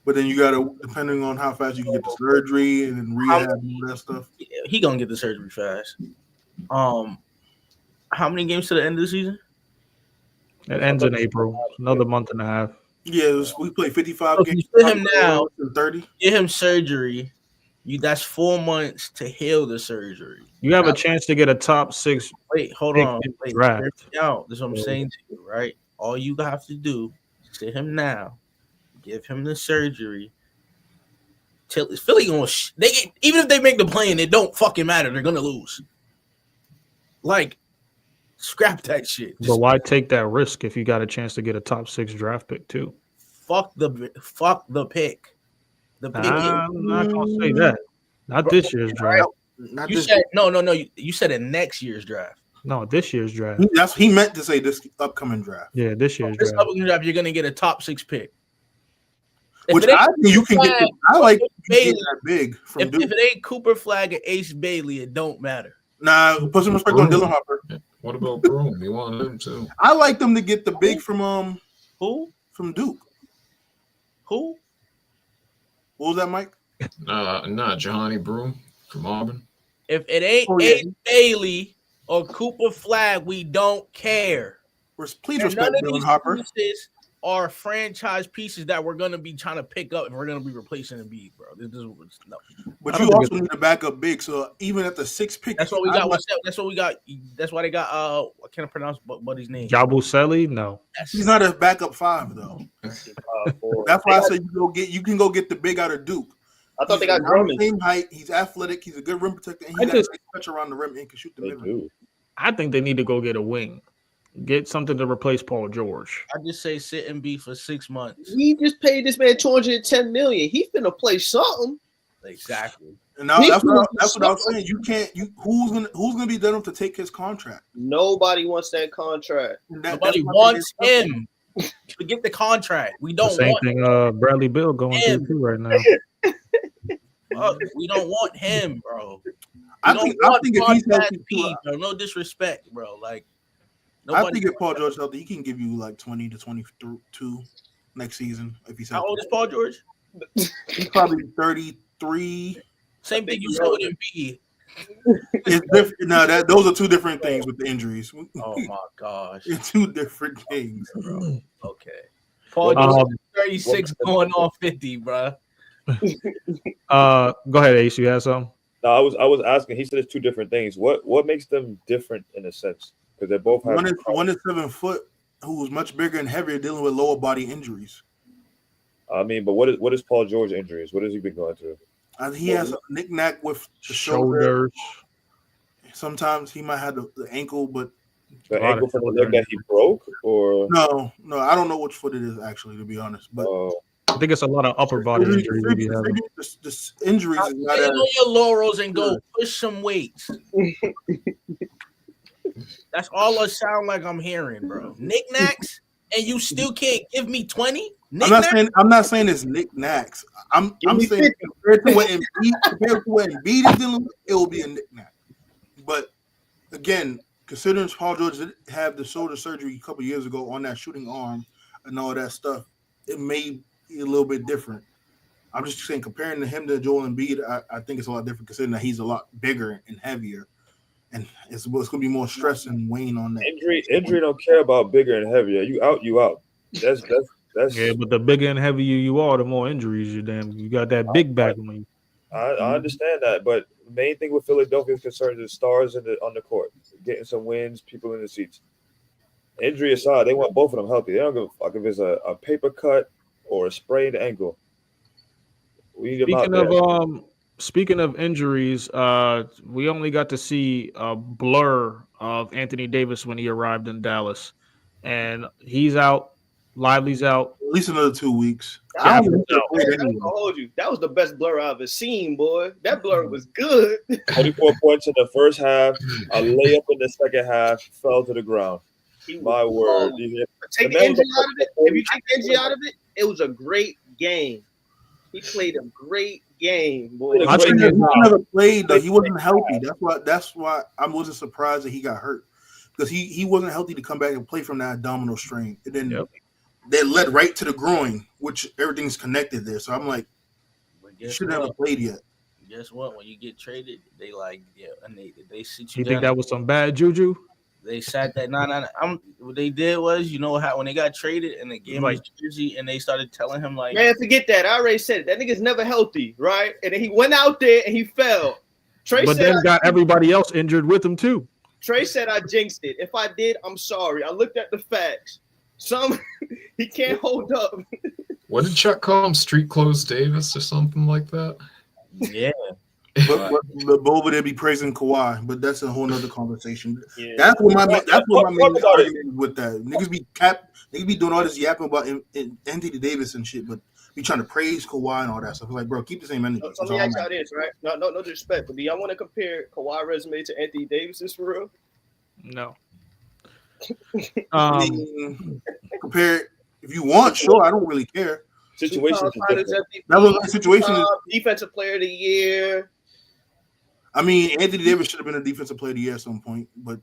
But then you got to, depending on how fast you can get the surgery and then rehab and all that stuff. He gonna get the surgery fast. How many games to the end of the season? It ends in April. Another month and a half. Yeah, we play 55 so games. You him now. 30. Get him surgery. That's 4 months to heal the surgery. You have a chance to get a top 6. Wait, hold on. Draft. That's what I'm saying to you, right? All you have to do, sit him now, give him the surgery. Till Philly gonna even if they make the play-in, it don't fucking matter. They're gonna lose. Like, scrap that shit. But why take that risk if you got a chance to get a top 6 draft pick too? Fuck the pick. The pick. I'm not gonna say that. Not this year's draft. You said no. You said in next year's draft. No, this year's draft. He meant to say this upcoming draft. Yeah, this year's this draft. upcoming draft, you're gonna get a top 6 pick. Which I think you can get. I like Bailey, that big from Duke. If it ain't Cooper Flag or Ace Bailey, it don't matter. Nah, put some respect on Dylan Harper. What about Broom? You want him too? I like them to get the big from who? From Duke. Who? What was that, Mike? Johnny Broom from Auburn. If it ain't Ace Bailey or Cooper Flag, we don't care. Please respect Dylan Harper. Are franchise pieces that we're gonna be trying to pick up if we're gonna be replacing Embiid, bro. No. But you also need a backup big. So even at the 6th pick, that's what we got. That's what we got. That's why they got. I can't pronounce buddy's name. Jabusele? No, he's not a backup 5 though. That's why I said you can go get the big out of Duke. I thought they got Drummond. Same height. He's athletic. He's a good rim protector. And he got a touch around the rim and can shoot the mid. I think they need to go get a wing, get something to replace Paul George. I just say sit and be for 6 months. We just paid this man $210 million. He finna play something. Exactly. And now that's what I was saying. You can't. Who's gonna be there to take his contract? Nobody wants that contract. Nobody wants him. Forget the contract. We don't The same want thing Bradley Beal going through too right now. we don't want him, bro. I think if he's healthy, P, bro. No disrespect, bro. Like I think if Paul George healthy, he can give you like 20 to 22 next season if he's healthy. How old is Paul George? He's probably 33. Same thing you said with Embiid. It's different. No, those are two different things with the injuries. Oh my gosh, it's two different things, bro. Okay, Paul George is 36 going on 50, bro. Go ahead, Ace. You have something? No, I was asking. He said it's two different things. What makes them different in a sense? Because they both have one is 7 foot, who's much bigger and heavier, dealing with lower body injuries. I mean, but what is Paul George injuries? What has he been going through? He has a knick-knack with the shoulders. Sometimes he might have the ankle, but the ankle from the leg that he broke, or no, I don't know which foot it is actually, to be honest. But I think it's a lot of upper body injuries. The injuries is not Stay on your laurels and go push some weights. That's all it sound like I'm hearing, bro. Knickknacks, and you still can't give me 20. I'm not saying it's knickknacks. I'm saying compared to what Embiid is dealing with, it will be a knickknack. But again, considering Paul George did have the shoulder surgery a couple years ago on that shooting arm and all that stuff, it may be a little bit different. I'm just saying, comparing him to Joel Embiid, I think it's a lot different considering that he's a lot bigger and heavier, and it's going to be more stress and weighing on that. Injury don't care about bigger and heavier. You out. That's yeah, but the bigger and heavier you are, the more injuries you got that big back on you. I understand that, but the main thing with Philadelphia is concerned is stars on the court, getting some wins, people in the seats. Injury aside, they want both of them healthy. They don't give a fuck if it's a paper cut or a sprained ankle. Speaking of injuries, we only got to see a blur of Anthony Davis when he arrived in Dallas, and he's out. Lively's out. At least another 2 weeks. I don't hold you. That was the best blur I've ever seen, boy. That blur was good. 24 points in the first half, a layup in the second half, fell to the ground. My word. Take the energy out of it. If you take the energy out of it, it was a great game. He played a great game, boy. He never played, though. He wasn't healthy. That's why I wasn't surprised that he got hurt. Because he wasn't healthy to come back and play from that abdominal strain. And then that led right to the groin, which everything's connected there. So I'm like, you should never played yet. Guess what? When you get traded, they and they sit you. You think that was some bad juju? They sat that what they did was, you know how when they got traded and they gave him his jersey and they started telling him like, man, forget that. I already said it. That nigga's never healthy, right? And then he went out there and he fell. But then got everybody else injured with him too. Trey said I jinxed it. If I did, I'm sorry. I looked at the facts. He can't hold up. What did Chuck call him? Street Clothes Davis or something like that? Yeah. But over there be praising Kawhi, but that's a whole nother conversation. Yeah. That's what my main argument with that. Niggas be doing all this yapping about Anthony Davis and shit, but be trying to praise Kawhi and all that stuff. It's like, bro, keep the same energy. So let me ask y'all this, right? No disrespect, but do y'all want to compare Kawhi resume to Anthony Davis's for real? No. Compare it if you want, sure. I don't really care. Situation defensive player of the year. I mean, Anthony Davis should have been a defensive player of the year at some point, but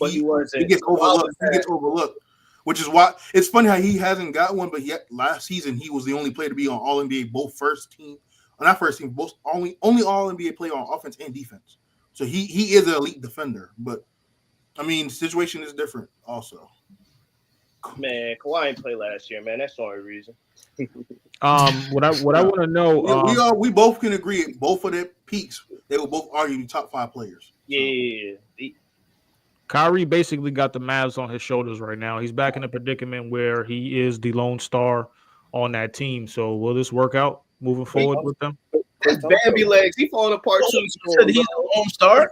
he wasn't. He gets overlooked. Which is why it's funny how he hasn't got one, but yet last season he was the only player to be on All NBA, both first team, not first team, both only All NBA player on offense and defense. So he is an elite defender, but I mean, the situation is different also. Man, Kawhi ain't play last year, man. That's the only reason. What I want to know, we both can agree. Both of their peaks, they were both arguably top 5 players. Yeah. Kyrie basically got the Mavs on his shoulders right now. He's back in a predicament where he is the lone star on that team. So will this work out moving forward with them? That's Bambi legs. He falling apart too. He's the lone star.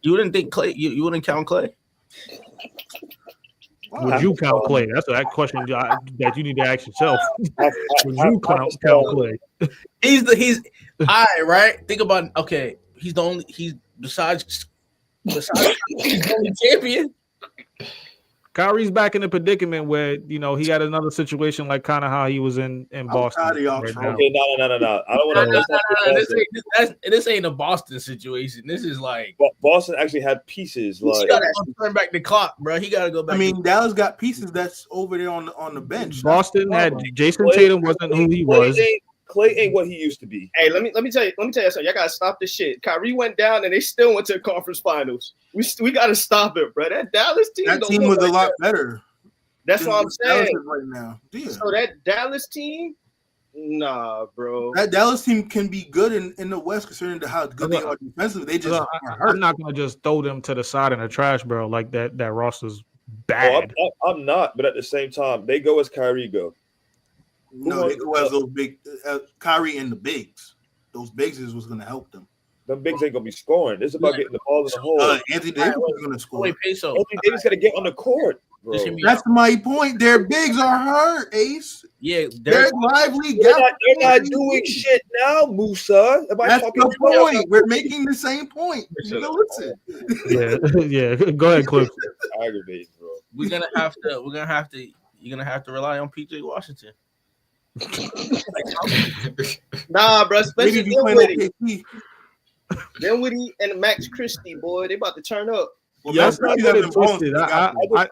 You wouldn't think Clay? You wouldn't count Clay? Would you count Clay? That's that question that you need to ask yourself. Would you count Clay? He's all right. Think about okay. He's the only besides he's the only champion. Kyrie's back in the predicament where he had another situation like kind of how he was in Boston. Right now. Okay, no. I don't want to. This ain't a Boston situation. This is like Boston actually had pieces. He Like gotta turn back the clock, bro. He gotta go back. I mean, Dallas got pieces that's over there on the bench. Boston had Jason Tatum wasn't who he was. Clay ain't what he used to be. Hey, let me tell you something. Y'all gotta stop this shit. Kyrie went down and they still went to the conference finals. We gotta stop it, bro. That Dallas team. That team was a lot better. That's what I'm saying right now. Yeah. So that Dallas team, nah, bro. That Dallas team can be good in the West, considering how good they are defensively. They just I'm not gonna just throw them to the side in the trash, bro. Like that roster's bad. I'm not, but at the same time, they go as Kyrie go. No, they go as those big Kyrie and the bigs. Those bigs is what's gonna help them. Them bigs ain't gonna be scoring. It's about getting the ball in the hole. Anthony Davis is gonna score. Wait, Peso. Anthony Davis gotta get on the court, bro. That's my point. Their bigs are hurt, Ace. Yeah, they're lively. They're not doing shit now, Musa. That's the point. We're making the same point. Listen. Yeah. Go ahead, Cliff. Aggravating, bro. You're gonna have to rely on PJ Washington. Nah, bro. Especially Dinwiddie and Max Christie, boy, they about to turn up. Well, yeah,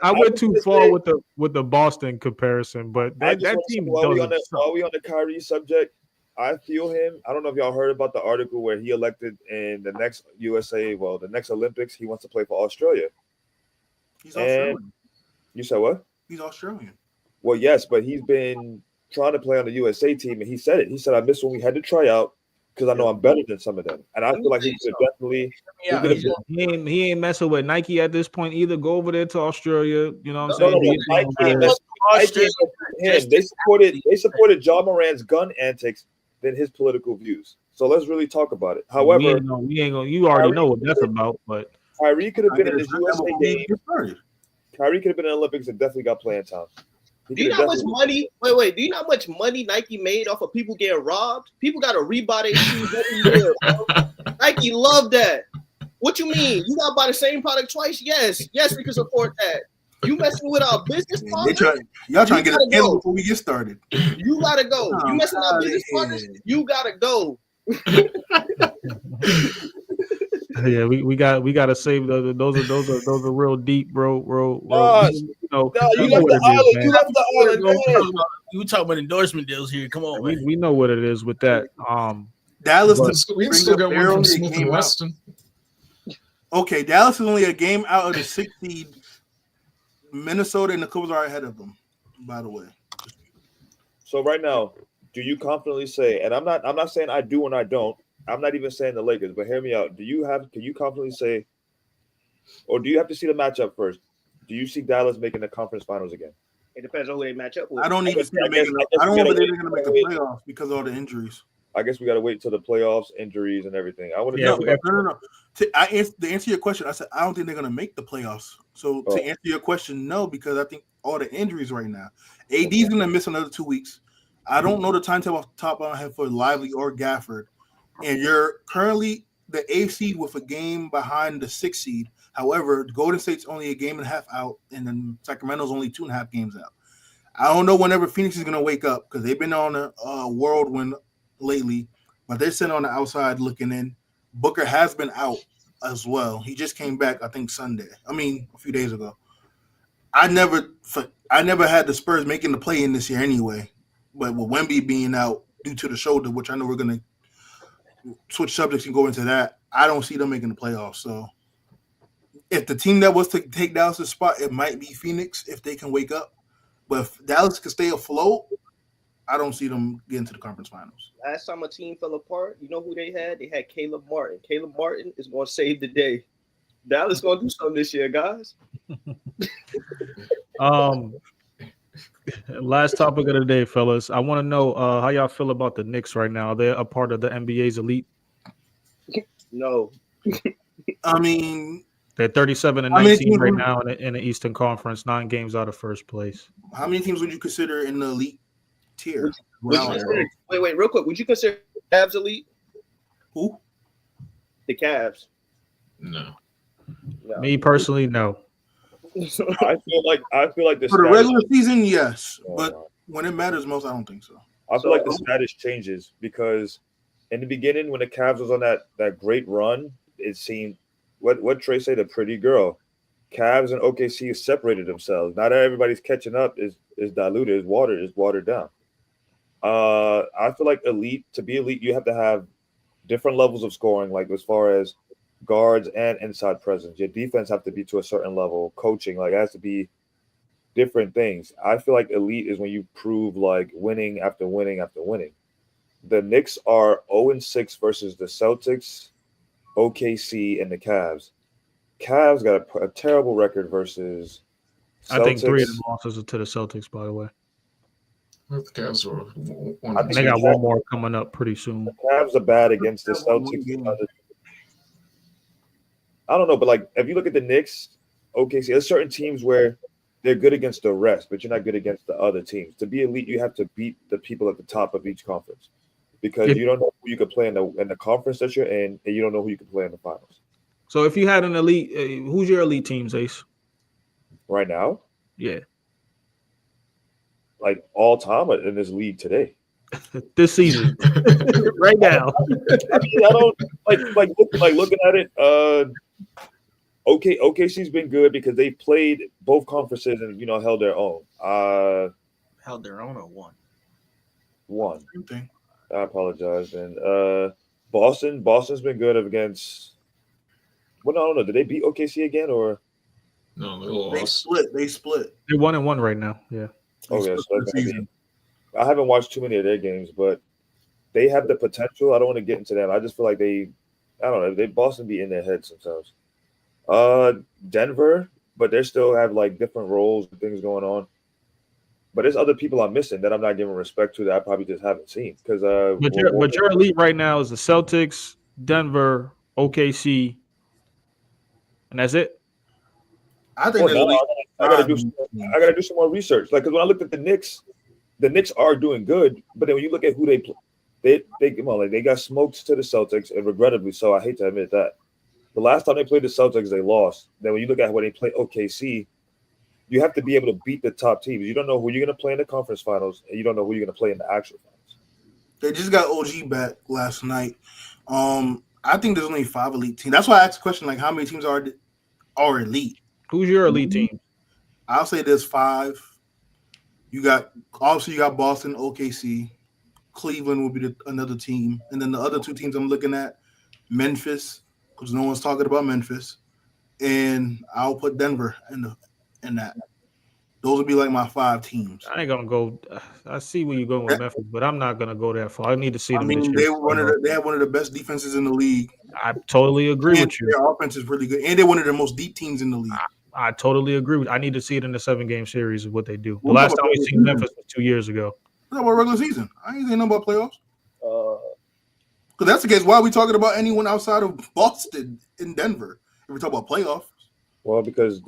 I went too far with the Boston comparison, but that team while we on the Kyrie subject, I feel him. I don't know if y'all heard about the article where he elected in the next the next Olympics, he wants to play for Australia. He's Australian. You said what? He's Australian. Well, yes, but he's been trying to play on the USA team, and he said it. He said, "I missed when we had to try out because I know I'm better than some of them." And I feel like he could definitely. He ain't messing with Nike at this point either. Go over there to Australia. You know what I'm saying? They supported Ja Morant's gun antics than his political views. So let's really talk about it. However, we ain't gonna. You already know what that's about. But Kyrie could have been in his USA game. Kyrie could have been in the Olympics and definitely got playing time. Do you know how much money? Wait. Do you know how much money Nike made off of people getting robbed? People got to rebuy their shoes every year. Bro. Nike love that. What you mean? You got to buy the same product twice? Yes, we can support that. You messing with our business partners? Y'all trying to get a deal before we get started. You gotta go. You messing with our business partners? You gotta go. Yeah, we got to save those are real deep, bro. You left the island. You talking about endorsement deals here? Come on, we know what it is with that. Dallas, we still got one from Smith and Weston. Okay, Dallas is only a game out of the 6th seed. Minnesota and the Clippers are ahead of them. By the way. So right now, do you confidently say? And I'm not saying I do and I don't. I'm not even saying the Lakers, but hear me out. Can you confidently say, or do you have to see the matchup first? Do you see Dallas making the conference finals again? It depends on who they match up with. I don't even see them making. I don't know if they're going to make the playoffs because of all the injuries. I guess we got to wait till the playoffs, injuries, and everything. I want to. No. To answer your question, I said I don't think they're going to make the playoffs. So to answer your question, no, because I think all the injuries right now. AD's going to miss another 2 weeks. I don't know the timetable off the top of my head for Lively or Gafford. And you're currently the 8th seed with a game behind the 6th seed. However, Golden State's only a game and a half out, and then Sacramento's only 2.5 games out. I don't know whenever Phoenix is going to wake up because they've been on a whirlwind lately, but they're sitting on the outside looking in. Booker has been out as well. He just came back, I think, a few days ago. I never had the Spurs making the play in this year anyway, but with Wemby being out due to the shoulder, which I know we're going to switch subjects and go into that, I don't see them making the playoffs. So if the team that was to take Dallas' spot, it might be Phoenix if they can wake up. But if Dallas can stay afloat, I don't see them getting to the conference finals. Last time a team fell apart, you know who they had? They had Caleb Martin. Caleb Martin is going to save the day. Dallas going to do something this year, guys. Last topic of the day, fellas. I want to know how y'all feel about the Knicks right now. They're a part of the NBA's elite. No. I mean, They're 37 and How many 19 teams right would- now in the Eastern Conference, 9 games out of first place. how many teams would you consider in the elite tier? Would you Wow. consider, wait, real quick. Would you consider Cavs elite? Who? The Cavs. No. No. Me personally, no. I feel like the For the status, regular season, yes, Oh, but no. when it matters most, I don't think so. I feel like the status changes because in the beginning when the Cavs was on that great run, it seemed what Trey said, a pretty girl. Cavs and OKC separated themselves. Now that everybody's catching up is diluted, is watered down. I feel like to be elite, you have to have different levels of scoring, like as far as guards and inside presence. Your defense have to be to a certain level. Coaching, like, it has to be different things. I feel like elite is when you prove like winning after winning after winning. The Knicks are 0-6 versus the Celtics, OKC, and the Cavs. Cavs got a terrible record versus Celtics. I think 3 of the losses are to the Celtics, by the way. The Cavs were one. I And think they got the one more coming up pretty soon. Cavs are bad against the Celtics. I don't know, but like if you look at the Knicks, OKC, there's certain teams where they're good against the rest, but you're not good against the other teams. To be elite, you have to beat the people at the top of each conference because you don't know who you can play in the conference that you're in, and you don't know who you can play in the finals. So if you had an elite, who's your elite teams, Ace? Right now, Yeah, like all time in this league today. this season, right now. I mean, I don't like looking at it. OKC's been good because they played both conferences and held their own. Held their own or Won. Same thing. I apologize. And Boston's been good against. Well, no, I don't know. Did they beat OKC again or? No, They split. They're 1-1 right now. Yeah. Oh yeah, split so the season. I haven't watched too many of their games, but they have the potential. I don't want to get into them. I just feel like I don't know. Boston be in their head sometimes. Denver, but they still have like different roles and things going on. But there's other people I'm missing that I'm not giving respect to that I probably just haven't seen because. But your elite right now is the Celtics, Denver, OKC, and that's it. I think there's at least I gotta do five. some more research. Like, because when I looked at the Knicks are doing good, but then when you look at who they play, they got smoked to the Celtics, and regrettably so. I hate to admit that. The last time they played the Celtics, they lost. Then when you look at when they play OKC, you have to be able to beat the top teams. You don't know who you're going to play in the conference finals, and you don't know who you're going to play in the actual finals. They just got OG back last night. I think there's only 5 elite teams. That's why I asked the question, like, how many teams are elite? Who's your elite team? I'll say there's 5. You got Boston, OKC. Cleveland will be another team. And then the other 2 teams I'm looking at, Memphis, because no one's talking about Memphis. And I'll put Denver in that. Those would be like my 5 teams. I ain't gonna go. I see where you're going with Memphis, but I'm not gonna go that far. I need to see them. I mean, they have one of the best defenses in the league. I totally agree And with you. their offense is really good, and they're one of the most deep teams in the league. I totally agree. I need to see it in the 7-game series of what they do. The We'll last talk time we about seen regular Memphis was 2 years ago. What about regular season? I ain't saying nothing about playoffs. Uh, Because that's the case. Why are we talking about anyone outside of Boston in Denver if we talk about playoffs? Well, because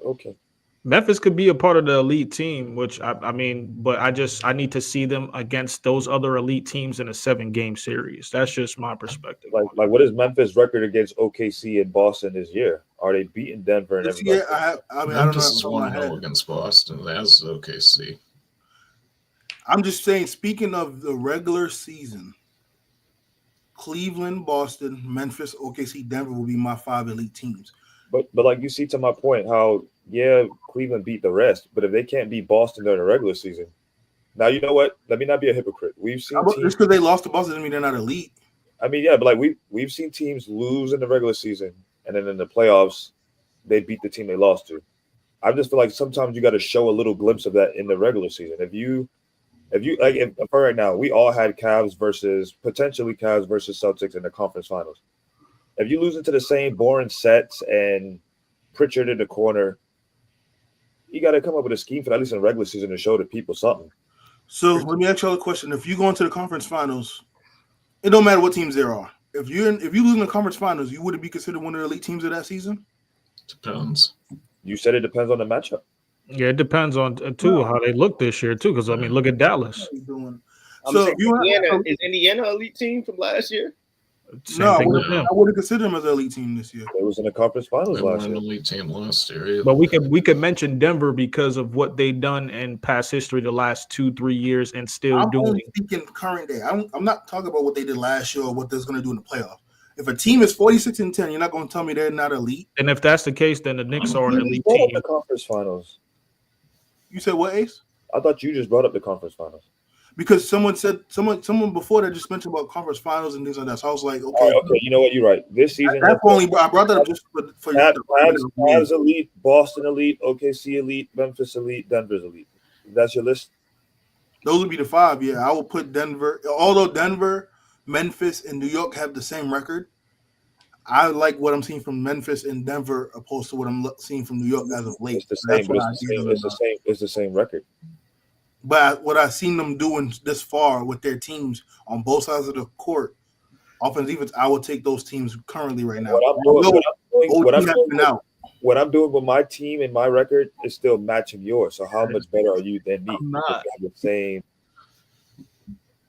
okay. Memphis could be a part of the elite team, which I mean, but I need to see them against those other elite teams in a 7-game series. That's just my perspective. Like what is Memphis' record against OKC and Boston this year? Are they beating Denver and This everybody? year, I don't know. Memphis off is the top of my 1-0 head. against Boston. That's OKC. I'm just saying, speaking of the regular season, Cleveland, Boston, Memphis, OKC, Denver will be my 5 elite teams. But like you see to my point, how Cleveland beat the rest, but if they can't beat Boston during the regular season, now you know what? Let me not be a hypocrite. We've seen teams, Just because they lost to Boston doesn't mean they're not elite. I mean, yeah, but like we've seen teams lose in the regular season, and then in the playoffs, they beat the team they lost to. I just feel like sometimes you got to show a little glimpse of that in the regular season. If for right now, we all had potentially Cavs versus Celtics in the conference finals. If you lose into the same boring sets and Pritchard in the corner, you got to come up with a scheme for at least in the regular season to show the people something. So let me ask you all a question. If you go into the conference finals, it don't matter what teams there are. if you lose in the conference finals, you wouldn't be considered one of the elite teams of that season. Depends. You said it depends on the matchup. Yeah, it depends on too how they look this year too. Because I mean, look at Dallas. What are you doing? I'm So saying you is Indiana elite team from last year? Same thing with Yeah. them. I wouldn't consider them as an elite team this year. It was in the conference finals They weren't last an year. elite team last year either. But we could mention Denver because of what they've done in past history the last 2-3 years and still I'm doing. only speaking current day. I'm not talking about what they did last year or what they're going to do in the playoffs. If a team is 46-10, you're not going to tell me they're not elite. And if that's the case, then the Knicks are an You elite brought up team. the conference finals. You said what, Ace? I thought you just brought up the conference finals. Because someone before that just mentioned about conference finals and things like that. So I was like, okay, All right, okay, you know what? You're right. This season, that's only I brought that up just for Mavs elite, Boston elite, OKC elite, Memphis elite, Denver's elite. That's your list. Those would be the 5. Yeah, I will put Denver. Although Denver, Memphis, and New York have the same record, I like what I'm seeing from Memphis and Denver opposed to what I'm seeing from New York as of late. It's the So same, that's but why I gave them it's the same. It's the same record. But what I've seen them doing this far with their teams on both sides of the court, offense, defense, I would take those teams currently right now. What I'm doing with my team and my record is still matching yours. So how much better are you than me? I'm not. The same.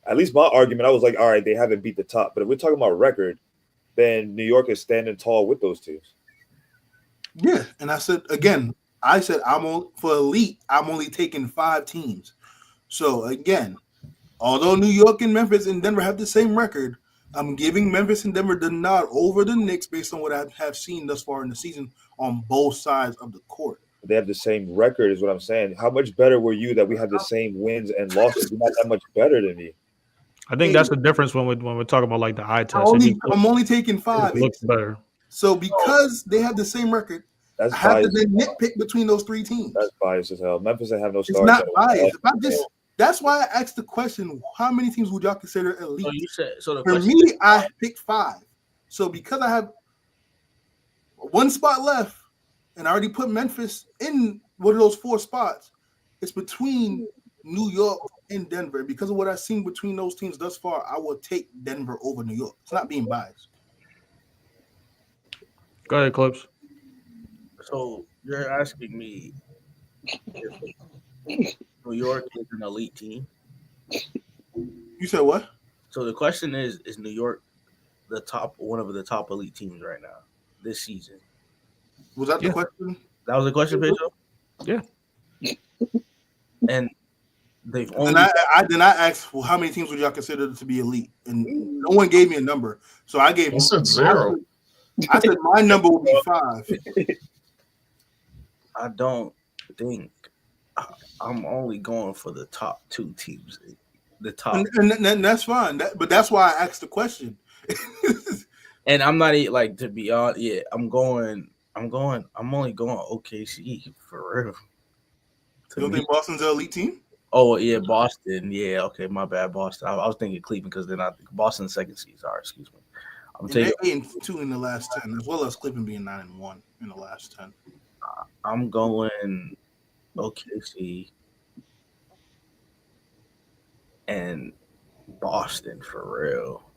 At least my argument, I was like, all right, they haven't beat the top. But if we're talking about record, then New York is standing tall with those teams. Yeah, and I said again, for elite, I'm only taking 5 teams. So again, although New York and Memphis and Denver have the same record, I'm giving Memphis and Denver the nod over the Knicks based on what I have seen thus far in the season on both sides of the court. They have the same record, is what I'm saying. How much better were you that we have the same wins and losses? You're not that much better than me. I think that's the difference when we're talking about like the eye test. I'm only taking 5. It looks better. So because they have the same record, that's I have biased. to then nitpick between those 3 teams. That's biased as hell. Memphis ain't have no It's stars. not biased. That's why I asked the question: how many teams would y'all consider elite? For me, I picked 5. So because I have 1 spot left, and I already put Memphis in one of those 4 spots, it's between New York and Denver. Because of what I've seen between those teams thus far, I will take Denver over New York. It's not being biased. Go ahead, Clips. So you're asking me if New York is an elite team? You said what? So the question is New York one of the top elite teams right now this season? Was that the question? That was the question, Peso? Yeah. And they've only. Then I asked, well, how many teams would y'all consider to be elite? And no one gave me a number, so I gave. You said 0. I said my number would be 5. I don't think I'm only going for the top 2 teams. The top, and that's fine. But that's why I asked the question. And I'm not like, to be honest. Yeah, I'm only going OKC for real. You don't think Boston's an elite team? Oh yeah, Boston. Yeah, okay, my bad, Boston. I was thinking Cleveland because they're not Boston's second seed. Sorry, excuse me. I'm taking 8-2 in the last 10, as well as Cleveland being 9-1 in the last 10. I'm going OKC and Boston for real.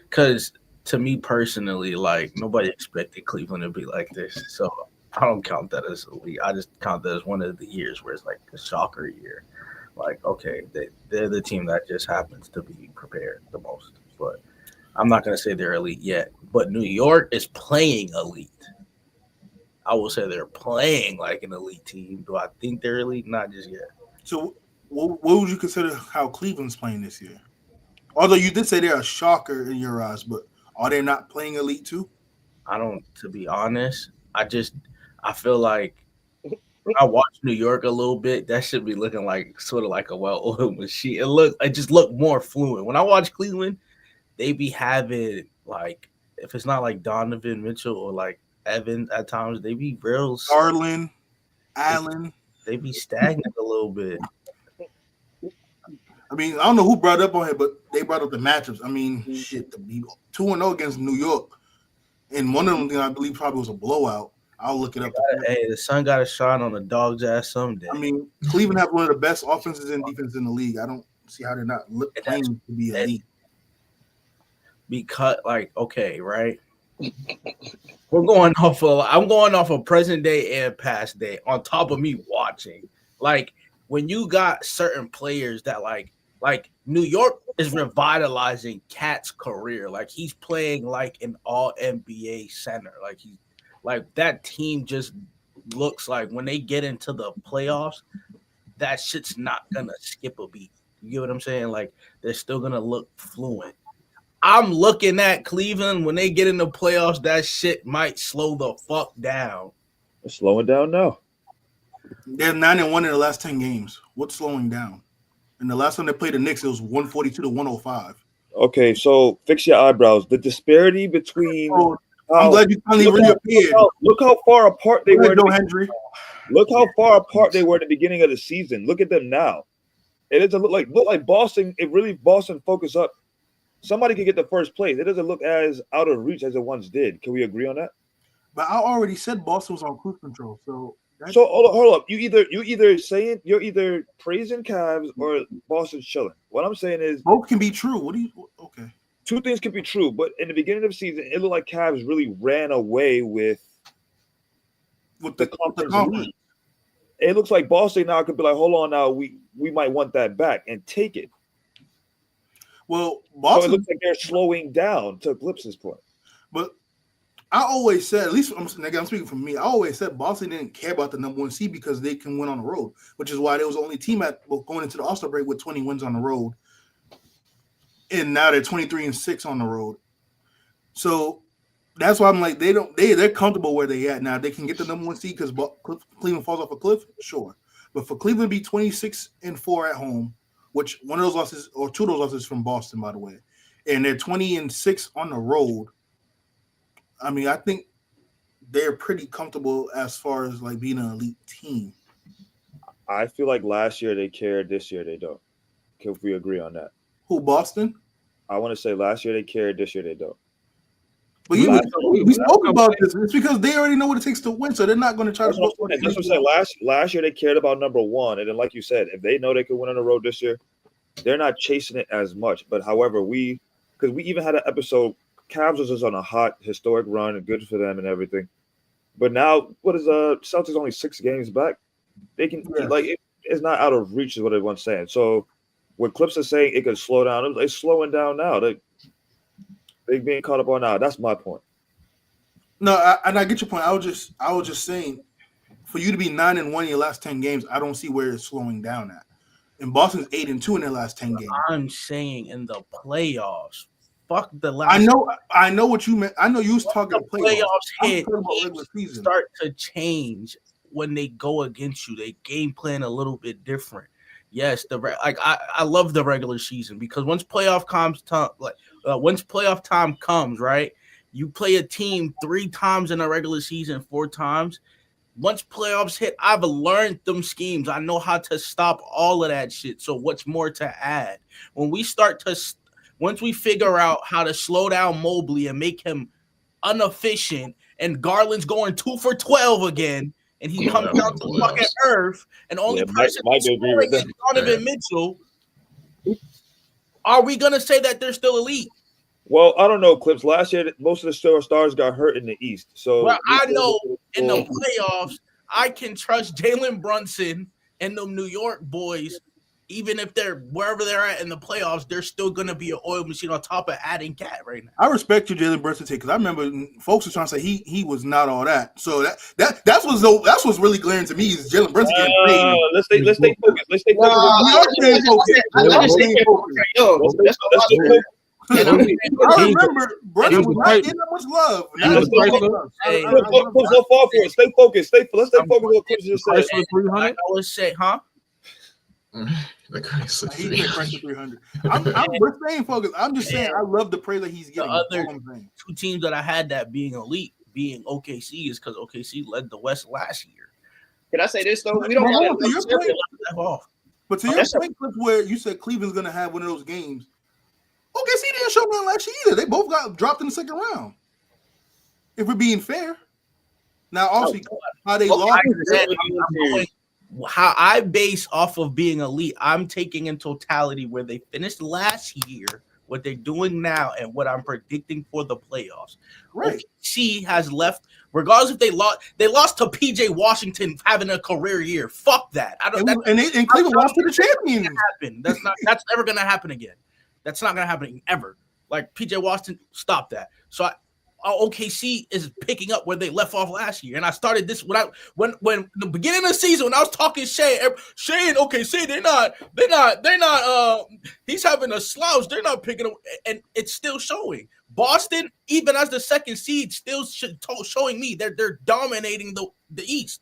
Because to me personally, like nobody expected Cleveland to be like this, so I don't count that as elite. I just count that as one of the years where it's like a shocker year. Like, okay, they're the team that just happens to be prepared the most. But I'm not going to say they're elite yet. But New York is playing elite. I will say they're playing like an elite team. Do I think they're elite? Not just yet. So what would you consider how Cleveland's playing this year? Although you did say they're a shocker in your eyes, but are they not playing elite too? To be honest, I feel like I watched New York a little bit. That should be looking like sort of like a well-oiled machine. It just looked more fluent. When I watch Cleveland, they be having like, if it's not like Donovan Mitchell or like Evans at times, they be real. Garland, Allen. They be stagnant a little bit. I mean, I don't know who brought up on it, but they brought up the matchups. I mean, shit, to be 2-0 against New York, and one of them, I believe, probably was a blowout. I'll look it up. Hey, the sun got to shine on a dog's ass someday. I mean, Cleveland have one of the best offenses and defense in the league. I don't see how they're not playing to be elite. because, like, okay, right? I'm going off of present day and past day on top of me watching. Like, when you got certain players that like New York is revitalizing Cat's career. Like, he's playing like an all NBA center. Like that team just looks like when they get into the playoffs, that shit's not gonna skip a beat. You get what I'm saying? Like, they're still gonna look fluent. I'm looking at Cleveland when they get in the playoffs. That shit might slow the fuck down. It's slowing down now. They're 9-1 in the last 10 games. What's slowing down? And the last time they played the Knicks, it was 142 to 105. Okay, so fix your eyebrows. The disparity between. I'm glad you finally reappeared. Look how far apart they were. Henry. Look how far apart they were at the beginning of the season. Look at them now. It doesn't look like Boston. It really Boston focus up. Somebody could get the first place. It doesn't look as out of reach as it once did. Can we agree on that? But I already said Boston was on cruise control. So hold up. You either saying you're either praising Cavs or Boston's chilling. What I'm saying is both can be true. Okay. Two things can be true, but in the beginning of the season, it looked like Cavs really ran away with the conference lead. It looks like Boston now could be like, hold on, now we might want that back and take it. Well, Boston, so it looks like they're slowing down to Clips's point. But I always said, at least I'm speaking for me, I always said Boston didn't care about the number 1 seed because they can win on the road, which is why they was the only team going into the All-Star break with 20 wins on the road. And now they're 23-6 on the road. So that's why I'm like, they're comfortable where they at now. They can get the number 1 seed because Cleveland falls off a cliff, sure. But for Cleveland to be 26-4 at home, which one of those losses or two of those losses from Boston, by the way, and they're 20-6 on the road. I mean, I think they're pretty comfortable as far as like being an elite team. I feel like last year they cared, this year they don't. Can we agree on that? Who, Boston? I want to say last year they cared, this year they don't. But we spoke about this. It's because they already know what it takes to win, so they're not going to try to. That's what I'm saying. Last year they cared about number 1, and then like you said, if they know they could win on the road this year, they're not chasing it as much. But however, because we even had an episode, Cavs was just on a hot historic run and good for them and everything. But now, what is Celtics only 6 games back? They can it's not out of reach is what everyone's saying. So what Clips is saying, it could slow down. It's slowing down now. They being caught up on now. That's my point. No, I get your point. I was just saying, for you to be 9-1 in your last 10 games, I don't see where it's slowing down at. And Boston's 8-2 in their last 10 games. I'm saying in the playoffs. Fuck the last. I know what you meant. I know you was talking the playoffs hit. Start to change when they go against you. They game plan a little bit different. Yes, I love the regular season because once playoff time comes, right? You play a team 3 times in a regular season, 4 times. Once playoffs hit, I've learned them schemes. I know how to stop all of that shit. So what's more to add? Once we figure out how to slow down Mobley and make him inefficient, and Garland's going 2 for 12 again, and he comes down to fucking earth, and only person scoring is Donovan Mitchell. Are we gonna say that they're still elite? Well, I don't know, Clips. Last year, most of the stars got hurt in the East. So I know in the playoffs, I can trust Jalen Brunson and the New York boys. Even if they're wherever they're at in the playoffs, they're still going to be an oil machine on top of adding Cat right now. I respect you, Jalen Brunson, because I remember folks were trying to say he was not all that. So that's what's really glaring to me is Jalen Brunson getting paid. Let's stay focused. Let's stay focused. I remember Brunson was not getting that much love. Don't fall for it. Stay focused. Let's stay focused on what Chris just said. I would say, huh? We're staying focused. I'm just saying I love the praise that he's getting. The other 2 teams that I had that being elite, being OKC, is because OKC led the West last year. Can I say this though? We don't want to off. But to your point, where you said Cleveland's going to have one of those games, OKC didn't show nothing last year either. They both got dropped in the second round. If we're being fair, now obviously how they lost. How I base off of being elite, I'm taking in totality where they finished last year what they're doing now and what I'm predicting for the playoffs. Right. OKC has left, regardless if they lost to PJ Washington having a career year. Fuck that. I don't. And Cleveland lost to the champions. That's never gonna happen again. That's not gonna happen ever. Like PJ Washington, stop that. So OKC is picking up where they left off last year, and I started this when the beginning of the season when I was talking Shay and OKC, they're not. He's having a slouch. They're not picking up, and it's still showing. Boston, even as the second seed, still showing me they're dominating the East.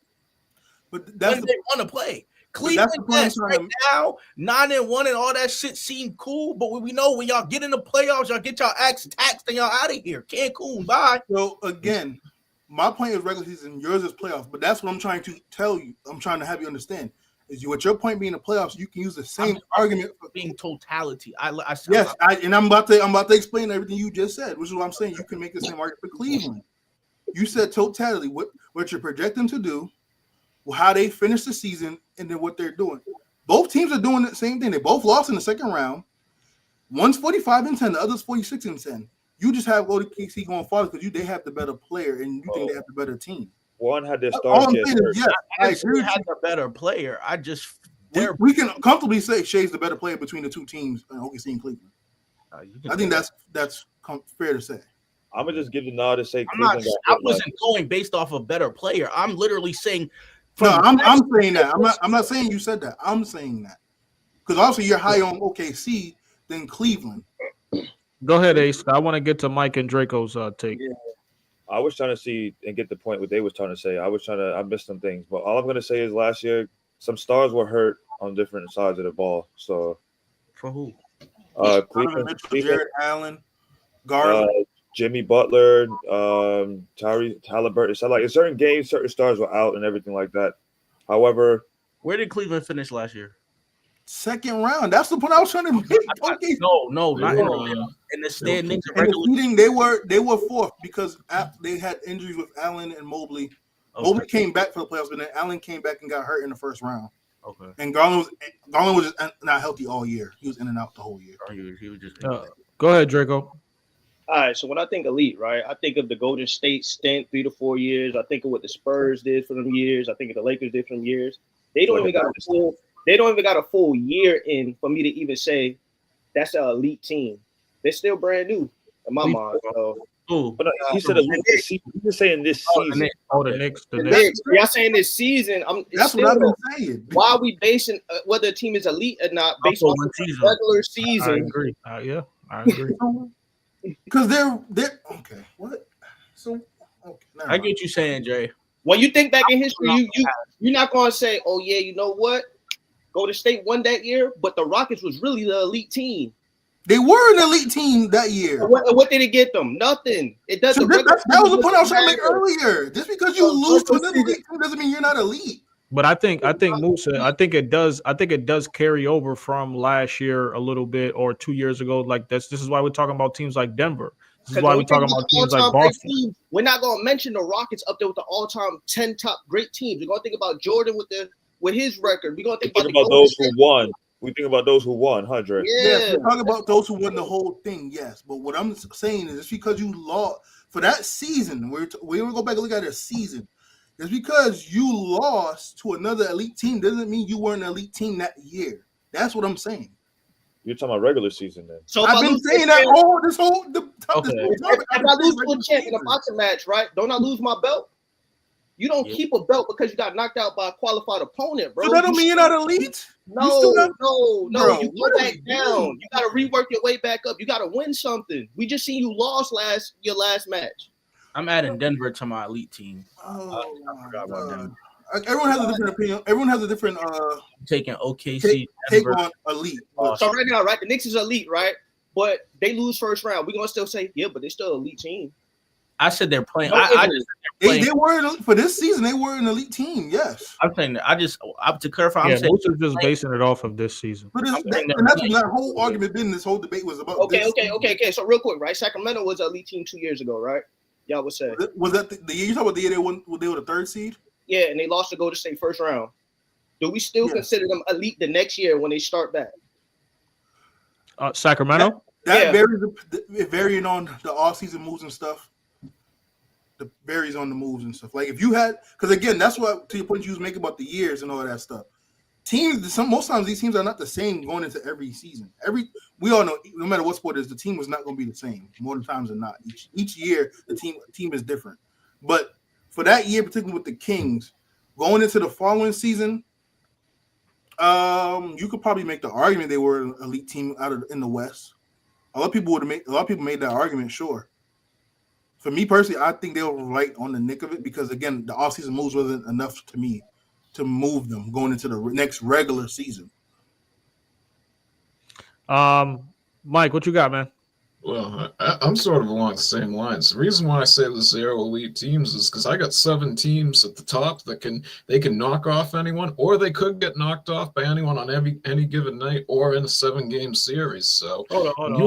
But that's when they want to play. Cleveland, yes, right now, 9-1 and all that shit seem cool, but we know when y'all get in the playoffs, y'all get y'all axe taxed and y'all out of here. Cancun, bye. So again, my point is regular season, yours is playoffs, but that's what I'm trying to tell you. I'm trying to have you understand. Is you, with your point being the playoffs, you can use the same argument for being totality. I'm about to explain everything you just said, which is what I'm saying. You can make the same argument for Cleveland. You said totality, what you're projecting to do, how they finish the season, and then what they're doing. Both teams are doing the same thing. They both lost in the second round. One's 45-10, the other's 46-10. You just have OKC going farther because they have the better player and you think they have the better team. One had their stars get hurt. Yeah, I agree. Had the better player. We can comfortably say Shay's the better player between the two teams, OKC and Cleveland. I think that's fair to say. I'm gonna just give the nod to say I wasn't going based off a better player. I'm literally saying. No, I'm saying that. I'm not saying you said that. I'm saying that because obviously you're higher on OKC than Cleveland. Go ahead, Ace. I want to get to Mike and Draco's take. Yeah. I was trying to see and get the point what they was trying to say. I missed some things, but all I'm going to say is last year some stars were hurt on different sides of the ball. So for who? Cleveland, Jared Allen, Garland, Jimmy Butler, Tyrese Halliburton. So like in certain games, certain stars were out and everything like that. However, where did Cleveland finish last year? Second round. That's the point I was trying to make. Okay. No, not in the standings. They were fourth because they had injuries with Allen and Mobley. Okay. Mobley came back for the playoffs, but then Allen came back and got hurt in the first round. Okay. And Garland was just not healthy all year. He was in and out the whole year. He was just. Go ahead, Draco. All right, so when I think elite, right, I think of the Golden State stint 3 to 4 years. I think of what the Spurs did for them years. I think of the Lakers did for them years. They don't even got a full year in for me to even say that's an elite team. They're still brand new in my mind. So, but he said elite this season. He was saying this season. The Knicks. Y'all saying this season? That's what I've been saying. Why are we basing whether a team is elite or not based on the regular season? I agree. I agree. Because they're okay. What? So okay, I get what you're saying, Jay. When you think back in history, you're not gonna say, "Oh yeah, you know what? Golden State won that year," but the Rockets was really the elite team. They were an elite team that year. What did it get them? Nothing. It doesn't. So that was the point I was trying to make earlier. Just because you lose to another elite team doesn't mean you're not elite. But I think Musa, I think it does carry over from last year a little bit or 2 years ago. Like this is why we're talking about teams like Denver. This is why we're talking about teams like Boston. We're not going to mention the Rockets up there with the all-time 10 top great teams. We're going to think about Jordan with his record. We're going to think about those who won. We think about those who won, 100. Yeah, we're talking about those who won the whole thing. Yes, but what I'm saying is, it's because you lost for that season. We go back and look at a season. It's because you lost to another elite team doesn't mean you were an elite team that year. That's what I'm saying. You're talking about regular season then. So I've been saying that this whole time. If I lose to a champ in a boxing match, right? Don't I lose my belt? You don't keep a belt because you got knocked out by a qualified opponent, bro. So that don't mean you're not elite? No. Bro, you go back down. You got to rework your way back up. You got to win something. We just seen you lost your last match. I'm adding Denver to my elite team. I forgot about Denver. Everyone has a different opinion. Everyone has a different taking OKC take on elite. So right now, right, the Knicks is elite, right? But they lose first round. We're gonna still say, yeah, but they're still an elite team. I said they're playing. They were for this season. They were an elite team. Yes, I'm saying. To clarify. I'm saying most are just basing it off of this season. But that's what that whole argument been. This whole debate was about. Okay. So real quick, right? Sacramento was an elite team 2 years ago, right? Y'all would say. Was that the year you talking about the year they were the third seed? Yeah, and they lost to Golden State first round. Do we still consider them elite the next year when they start back? Sacramento? That Yeah. varies. It varying on the off-season moves and stuff. It varies on the moves and stuff. Like if you had, because again, that's what to your point you was making about the years and all that stuff. Teams, most times these teams are not the same going into every season. We all know, no matter what sport it is, the team was not going to be the same more times than not. Each year, the team is different. But for that year, particularly with the Kings, going into the following season, you could probably make the argument they were an elite team in the West. A lot of people made that argument, sure. For me personally, I think they were right on the nick of it because again, the offseason moves wasn't enough to me to move them going into the next regular season. Mike, what you got, man? Well, I'm sort of along the same lines. The reason why I say the 0 elite teams is because I got 7 teams at the top that can knock off anyone, or they could get knocked off by anyone on any given night, or in a 7-game series. So Hold on.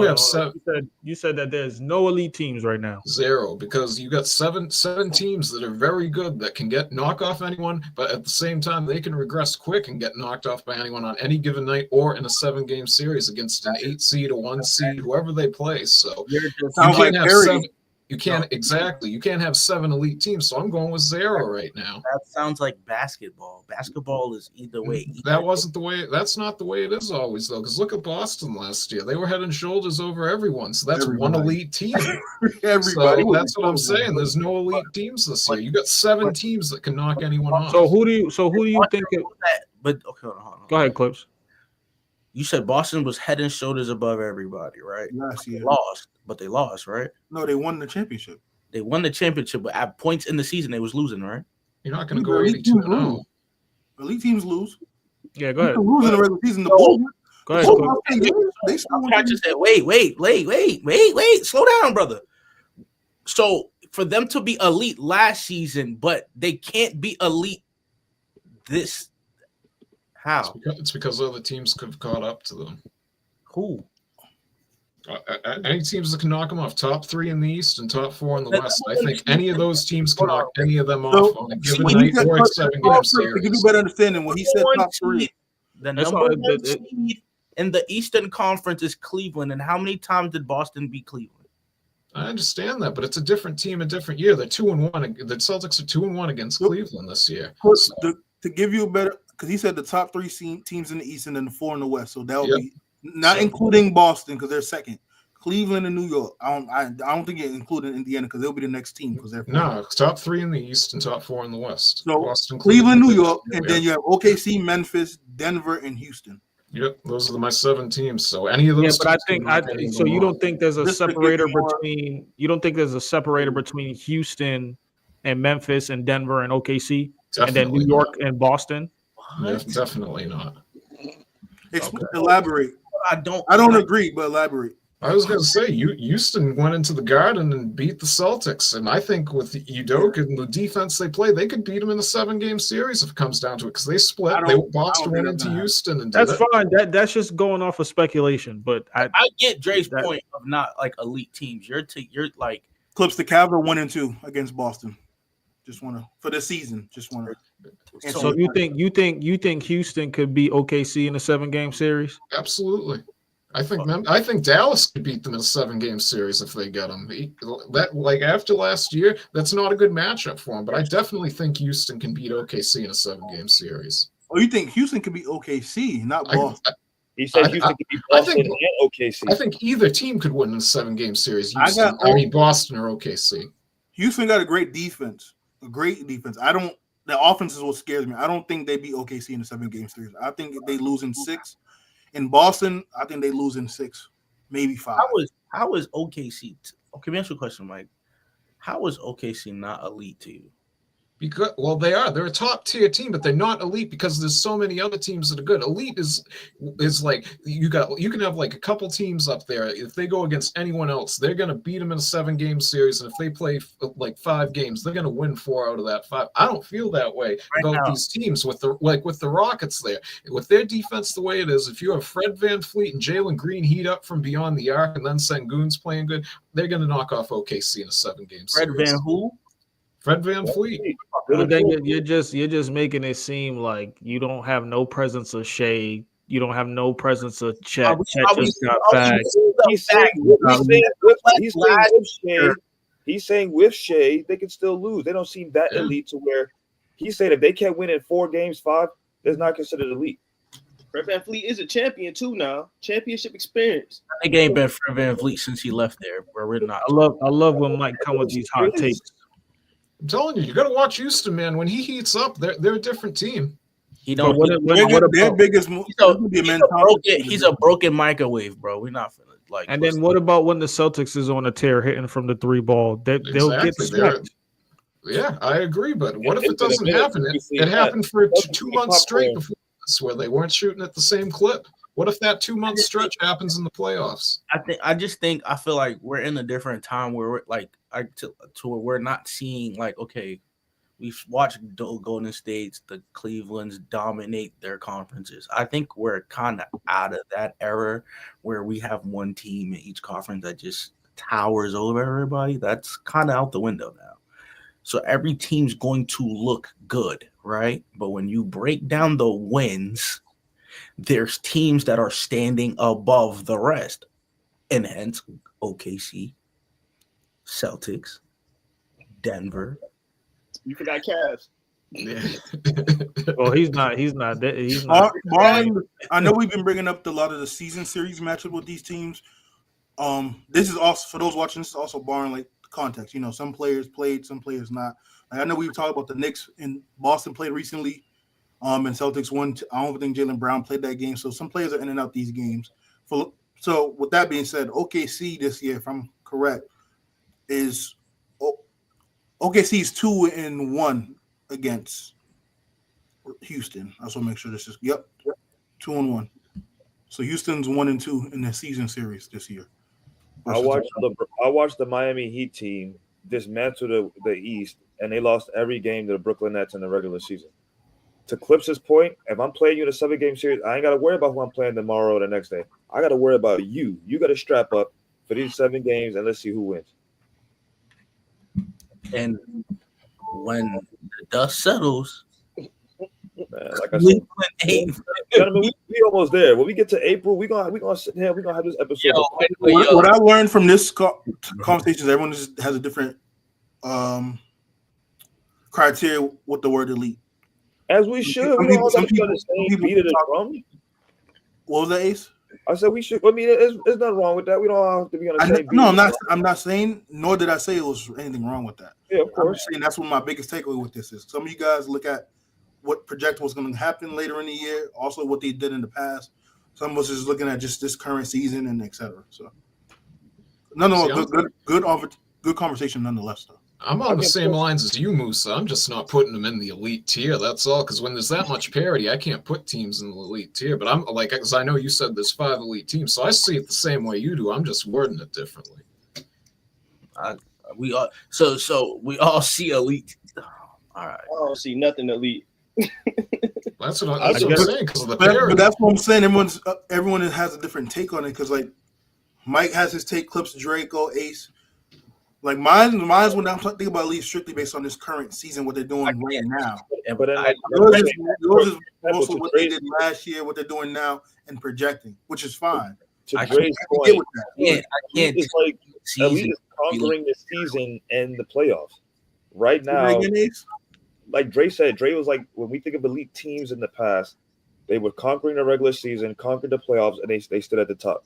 You said that there's no elite teams right now. 0, because you got seven teams that are very good that can knock off anyone, but at the same time they can regress quick and get knocked off by anyone on any given night, or in a 7-game series against an 8 seed, a 1 seed, whoever they play. So you can't have 7. You can't exactly. You can't have 7 elite teams. So I'm going with 0 right now. That sounds like basketball. Basketball is either way. That wasn't the way. That's not the way it is always though. Because look at Boston last year. They were head and shoulders over everyone. So that's one elite team. Everybody. So that's what I'm saying. There's no elite teams this year. You got 7 teams that can knock anyone off. So who do you think? But okay, hold on. Go ahead, Clips. You said Boston was head and shoulders above everybody, right? Last year. They lost, right? No, they won the championship. They won the championship, but at points in the season, they was losing, right? You're not going to go 82-0. Elite teams lose. Yeah, go ahead. Lose in the regular season. Go ahead. They still I just said, wait. Slow down, brother. So for them to be elite last season, but they can't be elite this. How? It's because other teams could have caught up to them. Who? Any teams that can knock them off, top 3 in the East and top 4 in the West. I think any of those teams can knock any of them off on a given night or a 7-game series. To give you a better understanding, when he said top 3, the number 1 seed in the Eastern Conference is Cleveland. And how many times did Boston beat Cleveland? I understand that, but it's a different team, a different year. They're 2-1. The Celtics are 2-1 against Cleveland this year. To give you a better, because he said the top 3 teams in the East and then the 4 in the West, so that would be not including Boston because they're second. Cleveland and New York. I don't think it included Indiana because they'll be the next team because they're top 3 in the East and top 4 in the West. So Boston, Cleveland, New York, and then you have OKC, Memphis, Denver, and Houston. Yep, those are my 7 teams. So any of those. Yeah, but I think so. You don't think there's a separator between? You don't think there's a separator between Houston and Memphis and Denver and OKC, and then New York and Boston? Yeah, definitely not. Elaborate. I don't agree, but elaborate. I was going to say, Houston went into the Garden and beat the Celtics, and I think with Udoka and the defense they play, they could beat them in a 7-game series if it comes down to it, because they split. Boston went into Houston and that's fine. That's just going off of speculation. But I get Dre's point of not like elite teams. You're like Clips. The Cavs are 1-2 against Boston. Just want to for the season. Just want to. So you think Houston could beat OKC in a 7-game series? Absolutely. I think Dallas could beat them in a 7-game series if they get them. After last year, that's not a good matchup for them. But I definitely think Houston can beat OKC in a 7-game series. Oh, you think Houston could beat OKC, not Boston? He said Houston could beat Boston and OKC. I think either team could win in a 7-game series. Boston or OKC. Houston got a great defense. The offense is what scares me. I don't think they beat OKC in a 7-game series. I think they lose in 6. In Boston, I think they lose in 6, maybe 5. How is OKC? Okay, let me ask you a question, Mike. How is OKC not elite to you? Because they're a top tier team, but they're not elite because there's so many other teams that are good. Elite is like you can have like a couple teams up there. If they go against anyone else, they're gonna beat them in a 7-game series, and if they play like 5 games, they're gonna win 4 out of that 5. I don't feel that way about these teams with the Rockets there with their defense the way it is. If you have Fred VanVleet and Jalen Green heat up from beyond the arc, and then Sengun's playing good, they're gonna knock off OKC in a 7-game series. Fred Van who? Fred VanVleet. You're just making it seem like you don't have no presence of Shea. You don't have no presence of Chet. Chet just got back. he's saying with Shea, they can still lose. They don't seem that elite to where he's saying if they can't win in 4 games, 5, they're not considered elite. Fred VanVleet is a champion too now. Championship experience. I think ain't been Fred VanVleet since he left there, where we're not. I love when Mike come with these hot takes. I'm telling you got to watch Houston, man. When he heats up, they're a different team. He don't. Their biggest move. He's a broken microwave, bro. We're not finna like. And then what about when the Celtics is on a tear, hitting from the 3 ball? They'll get swept. Yeah, I agree. But what if it doesn't happen? It happened for 2 months straight before this, where they weren't shooting at the same clip. What if that 2-month stretch happens in the playoffs? I feel like we're in a different time where we're like, to where we're not seeing like, okay, we've watched Golden States, the Clevelands dominate their conferences. I think we're kind of out of that era where we have one team in each conference that just towers over everybody. That's kind of out the window now. So every team's going to look good, right? But when you break down the wins, there's teams that are standing above the rest. And hence OKC, Celtics, Denver. You forgot Cavs. Well, he's not. He's not. I know we've been bringing up a lot of the season series matchup with these teams. This is also for those watching. This is also barring like context. You know, some players played, some players not. Like, I know we've talked about the Knicks and Boston played recently. And Celtics won. I don't think Jaylen Brown played that game. So some players are in and out these games. So with that being said, OKC this year, if I'm correct, is OKC's 2-1 against Houston. I just want to make sure this is 2-1. So Houston's 1-2 in the season series this year. I watched the Miami Heat team dismantle the East, and they lost every game to the Brooklyn Nets in the regular season. To Clips' point, if I'm playing you in a 7-game series, I ain't got to worry about who I'm playing tomorrow or the next day. I got to worry about you. You got to strap up for these 7 games, and let's see who wins. And when the dust settles, man, like I said, gentlemen, we almost there. When we get to April, we're gonna sit here. We're gonna have this episode. What I learned from this conversation is everyone has a different criteria with the word elite. As we should. We don't all got the same beat of the drum. What was that, Ace? I said we should. I mean, there's nothing wrong with that. We don't have to be on the same beat. No, I'm not saying, nor did I say it was anything wrong with that. Yeah, of course. I'm just saying that's what my biggest takeaway with this is. Some of you guys look at what project was going to happen later in the year, also what they did in the past. Some of us is looking at just this current season and etc. So, good conversation nonetheless, though. I'm on the same lines as you, Musa. I'm just not putting them in the elite tier. That's all. Because when there's that much parity, I can't put teams in the elite tier. But I'm like, because I know you said there's 5 elite teams, so I see it the same way you do. I'm just wording it differently. We all see elite. All right. I don't see nothing elite. That's what I'm saying. Because of the parity. But that's what I'm saying. Everyone has a different take on it. Because like Mike has his take, Clips, Draco, Ace. Like mine's when I'm thinking about elite strictly based on this current season, what they're doing right now. But yours is also what they did last year, what they're doing now, and projecting, which is fine. To Dre's point, I can't. It's like elite is conquering the season and the playoffs right now. Like Dre said, Dre was like, when we think of elite teams in the past, they were conquering the regular season, conquered the playoffs, and they stood at the top.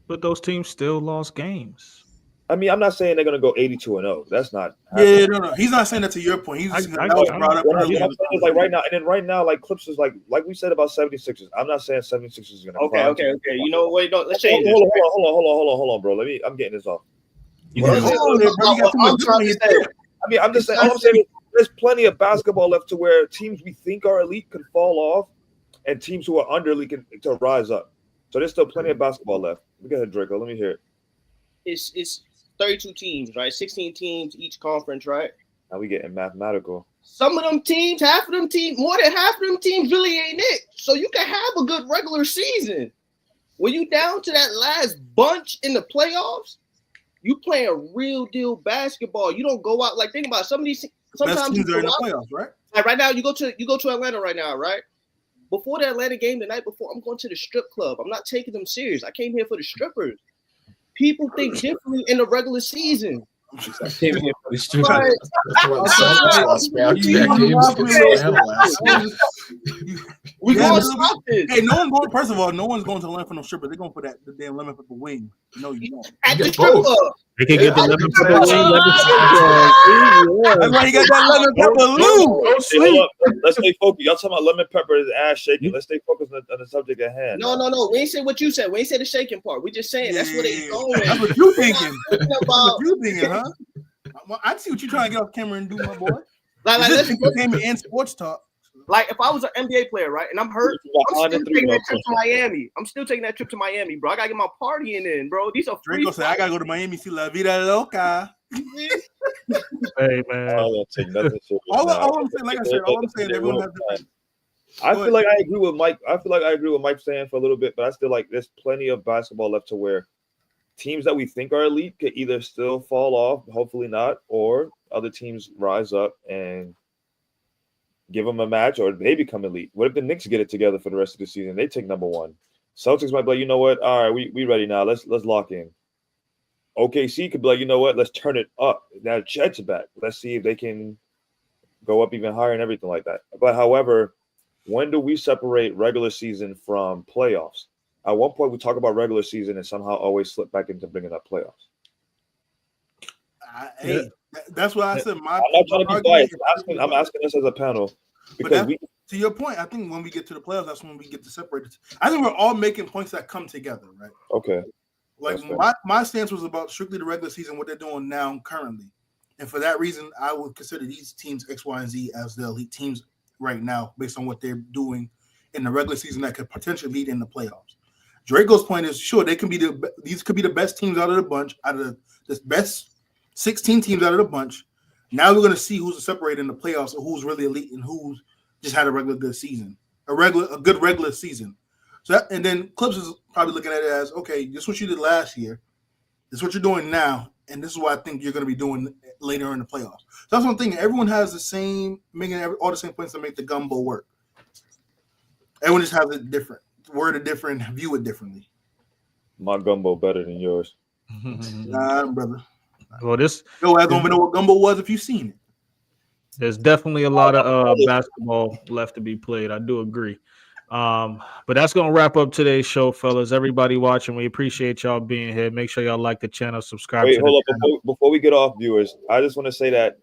But those teams still lost games. I mean, I'm not saying they're going to go 82-0. That's not. Yeah, no. He's not saying that to your point. He's that was brought up earlier. I'm saying like right now, and then right now, like Clips is like we said about 76ers. I'm not saying 76ers is going to. Okay. You know, wait, no, let's change. Hold on, bro. I'm getting this off. I'm just saying. I'm saying there's plenty of basketball left to where teams we think are elite can fall off, and teams who are under elite can to rise up. So there's still plenty of basketball left. Go ahead, Draco. Let me hear it. It's 32 teams, right? 16 teams each conference, right? Now we getting mathematical. Some of them teams, half of them teams, more than half of them teams really ain't it. So you can have a good regular season. When you down to that last bunch in the playoffs, you playing real deal basketball. You don't go out like think about some of these. Sometimes teams are in the playoffs, right? Like right now, you go to Atlanta right now, right? Before the Atlanta game the night before, I'm going to the strip club. I'm not taking them serious. I came here for the strippers. People think differently in the regular season. Came in here for the street. But That's why the Celtics back-to-back games against Atlanta last year. we Yeah, gonna but- stop this. Hey, no one going. First of all, no one's going to the lemon for no stripper. They're going for the damn lemon pepper wing. No, you don't. At the Get strip both. club. They can get the Yeah. lemon pepper wing, lemon pepper. That's why you got that lemon pepper Lou. Hey, hold up. Let's stay focused. Y'all talking about lemon pepper is ass shaking. Let's stay focused on the subject at hand. No. We ain't say what you said. We ain't say the shaking part. We just saying that's what they going. That's what you thinking. Talking That's about, what you thinking, huh? I see what you're trying to get off camera and do, my boy. like This is listen, entertainment and sports talk. like if I was an NBA player, right, and I'm hurt, I'm On the still three, taking no that trip to Miami. I'm still taking that trip to Miami, bro. I gotta get my partying in, bro. These are free. Draco said, I got to go to Miami, see La Vida Loca. Hey, man. I don't take nothing serious All now. I'm saying, like I said, all I'm saying, everyone has different. I Go feel like I agree with Mike. I feel like I agree with Mike saying for a little bit, but I still like there's plenty of basketball left to where teams that we think are elite could either still fall off, hopefully not, or other teams rise up and give them a match, or they become elite. What if the Knicks get it together for the rest of the season? They take number one. Celtics might be like, you know what? All right, we ready now. Let's lock in. OKC could be like, you know what? Let's turn it up. Now Jets are back. Let's see if they can go up even higher and everything like that. But however, when do we separate regular season from playoffs? At one point, we talk about regular season and somehow always slip back into bringing up playoffs. Hey, that's why I said my. I'm not trying to be argument biased. is- I'm asking this as a panel But because that's- we to your point, I think when we get to the playoffs, that's when we get to separate it. I think we're all making points that come together, right? okay. Like That's fair. my stance was about strictly the regular season, what they're doing now currently. And for that reason, I would consider these teams X, Y, and Z as the elite teams right now, based on what they're doing in the regular season that could potentially lead in the playoffs. Draco's point is sure these could be the best teams out of the bunch, out of the best 16 teams out of the bunch. Now we're gonna see who's separated in the playoffs or who's really elite and who's just had a good season, a good regular season. So that, and then Clips is probably looking at it as, okay, this is what you did last year. This is what you're doing now. And this is what I think you're going to be doing later in the playoffs. So that's one thing. Everyone has the same, making all the same points to make the gumbo work. Everyone just has it different, word it different, view it differently. My gumbo better than yours. Nah, brother. Well, this Yo, I don't even know what gumbo was if you've seen it. there's definitely a lot of basketball left to be played. I do agree. But that's gonna wrap up today's show, fellas. Everybody watching, we appreciate y'all being here. Make sure y'all like the channel, subscribe Wait, to hold the up. channel. Before we get off, viewers, I just want to say that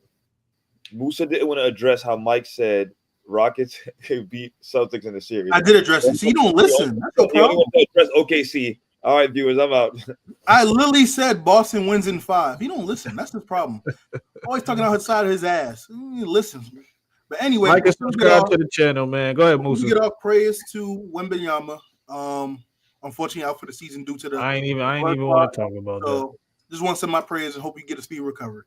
Musa didn't want to address how Mike said Rockets beat Celtics in the series. I did address it. See, you don't listen. That's no He only problem. want to address OKC. All right, viewers, I'm out. I literally said Boston wins in 5. He don't listen. That's his problem. Always talking out his side of his ass. He listens. But anyway, Like and before we get subscribe off- to the channel, man. Go ahead, before we Musa. get off, praise to Wembanyama. Unfortunately, out for the season due to the. I ain't even want to talk about that. So just want to send my prayers and hope you get a speedy recovery.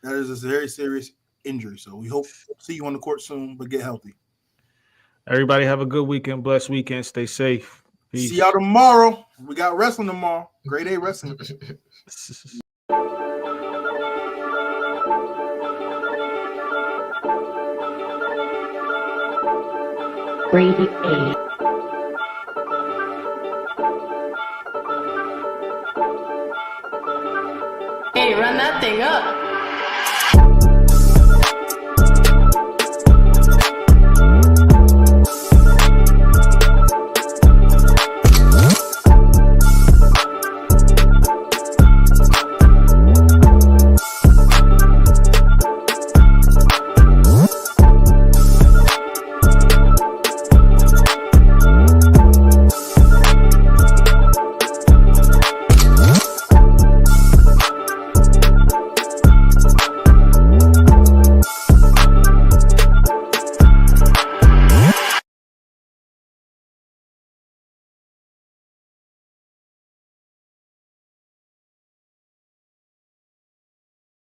That is a very serious injury. So we hope to see you on the court soon, but get healthy. Everybody have a good weekend, blessed weekend. Stay safe. Peace. See y'all tomorrow. We got wrestling tomorrow. Grade A wrestling. Grade A. Hey, run that thing up.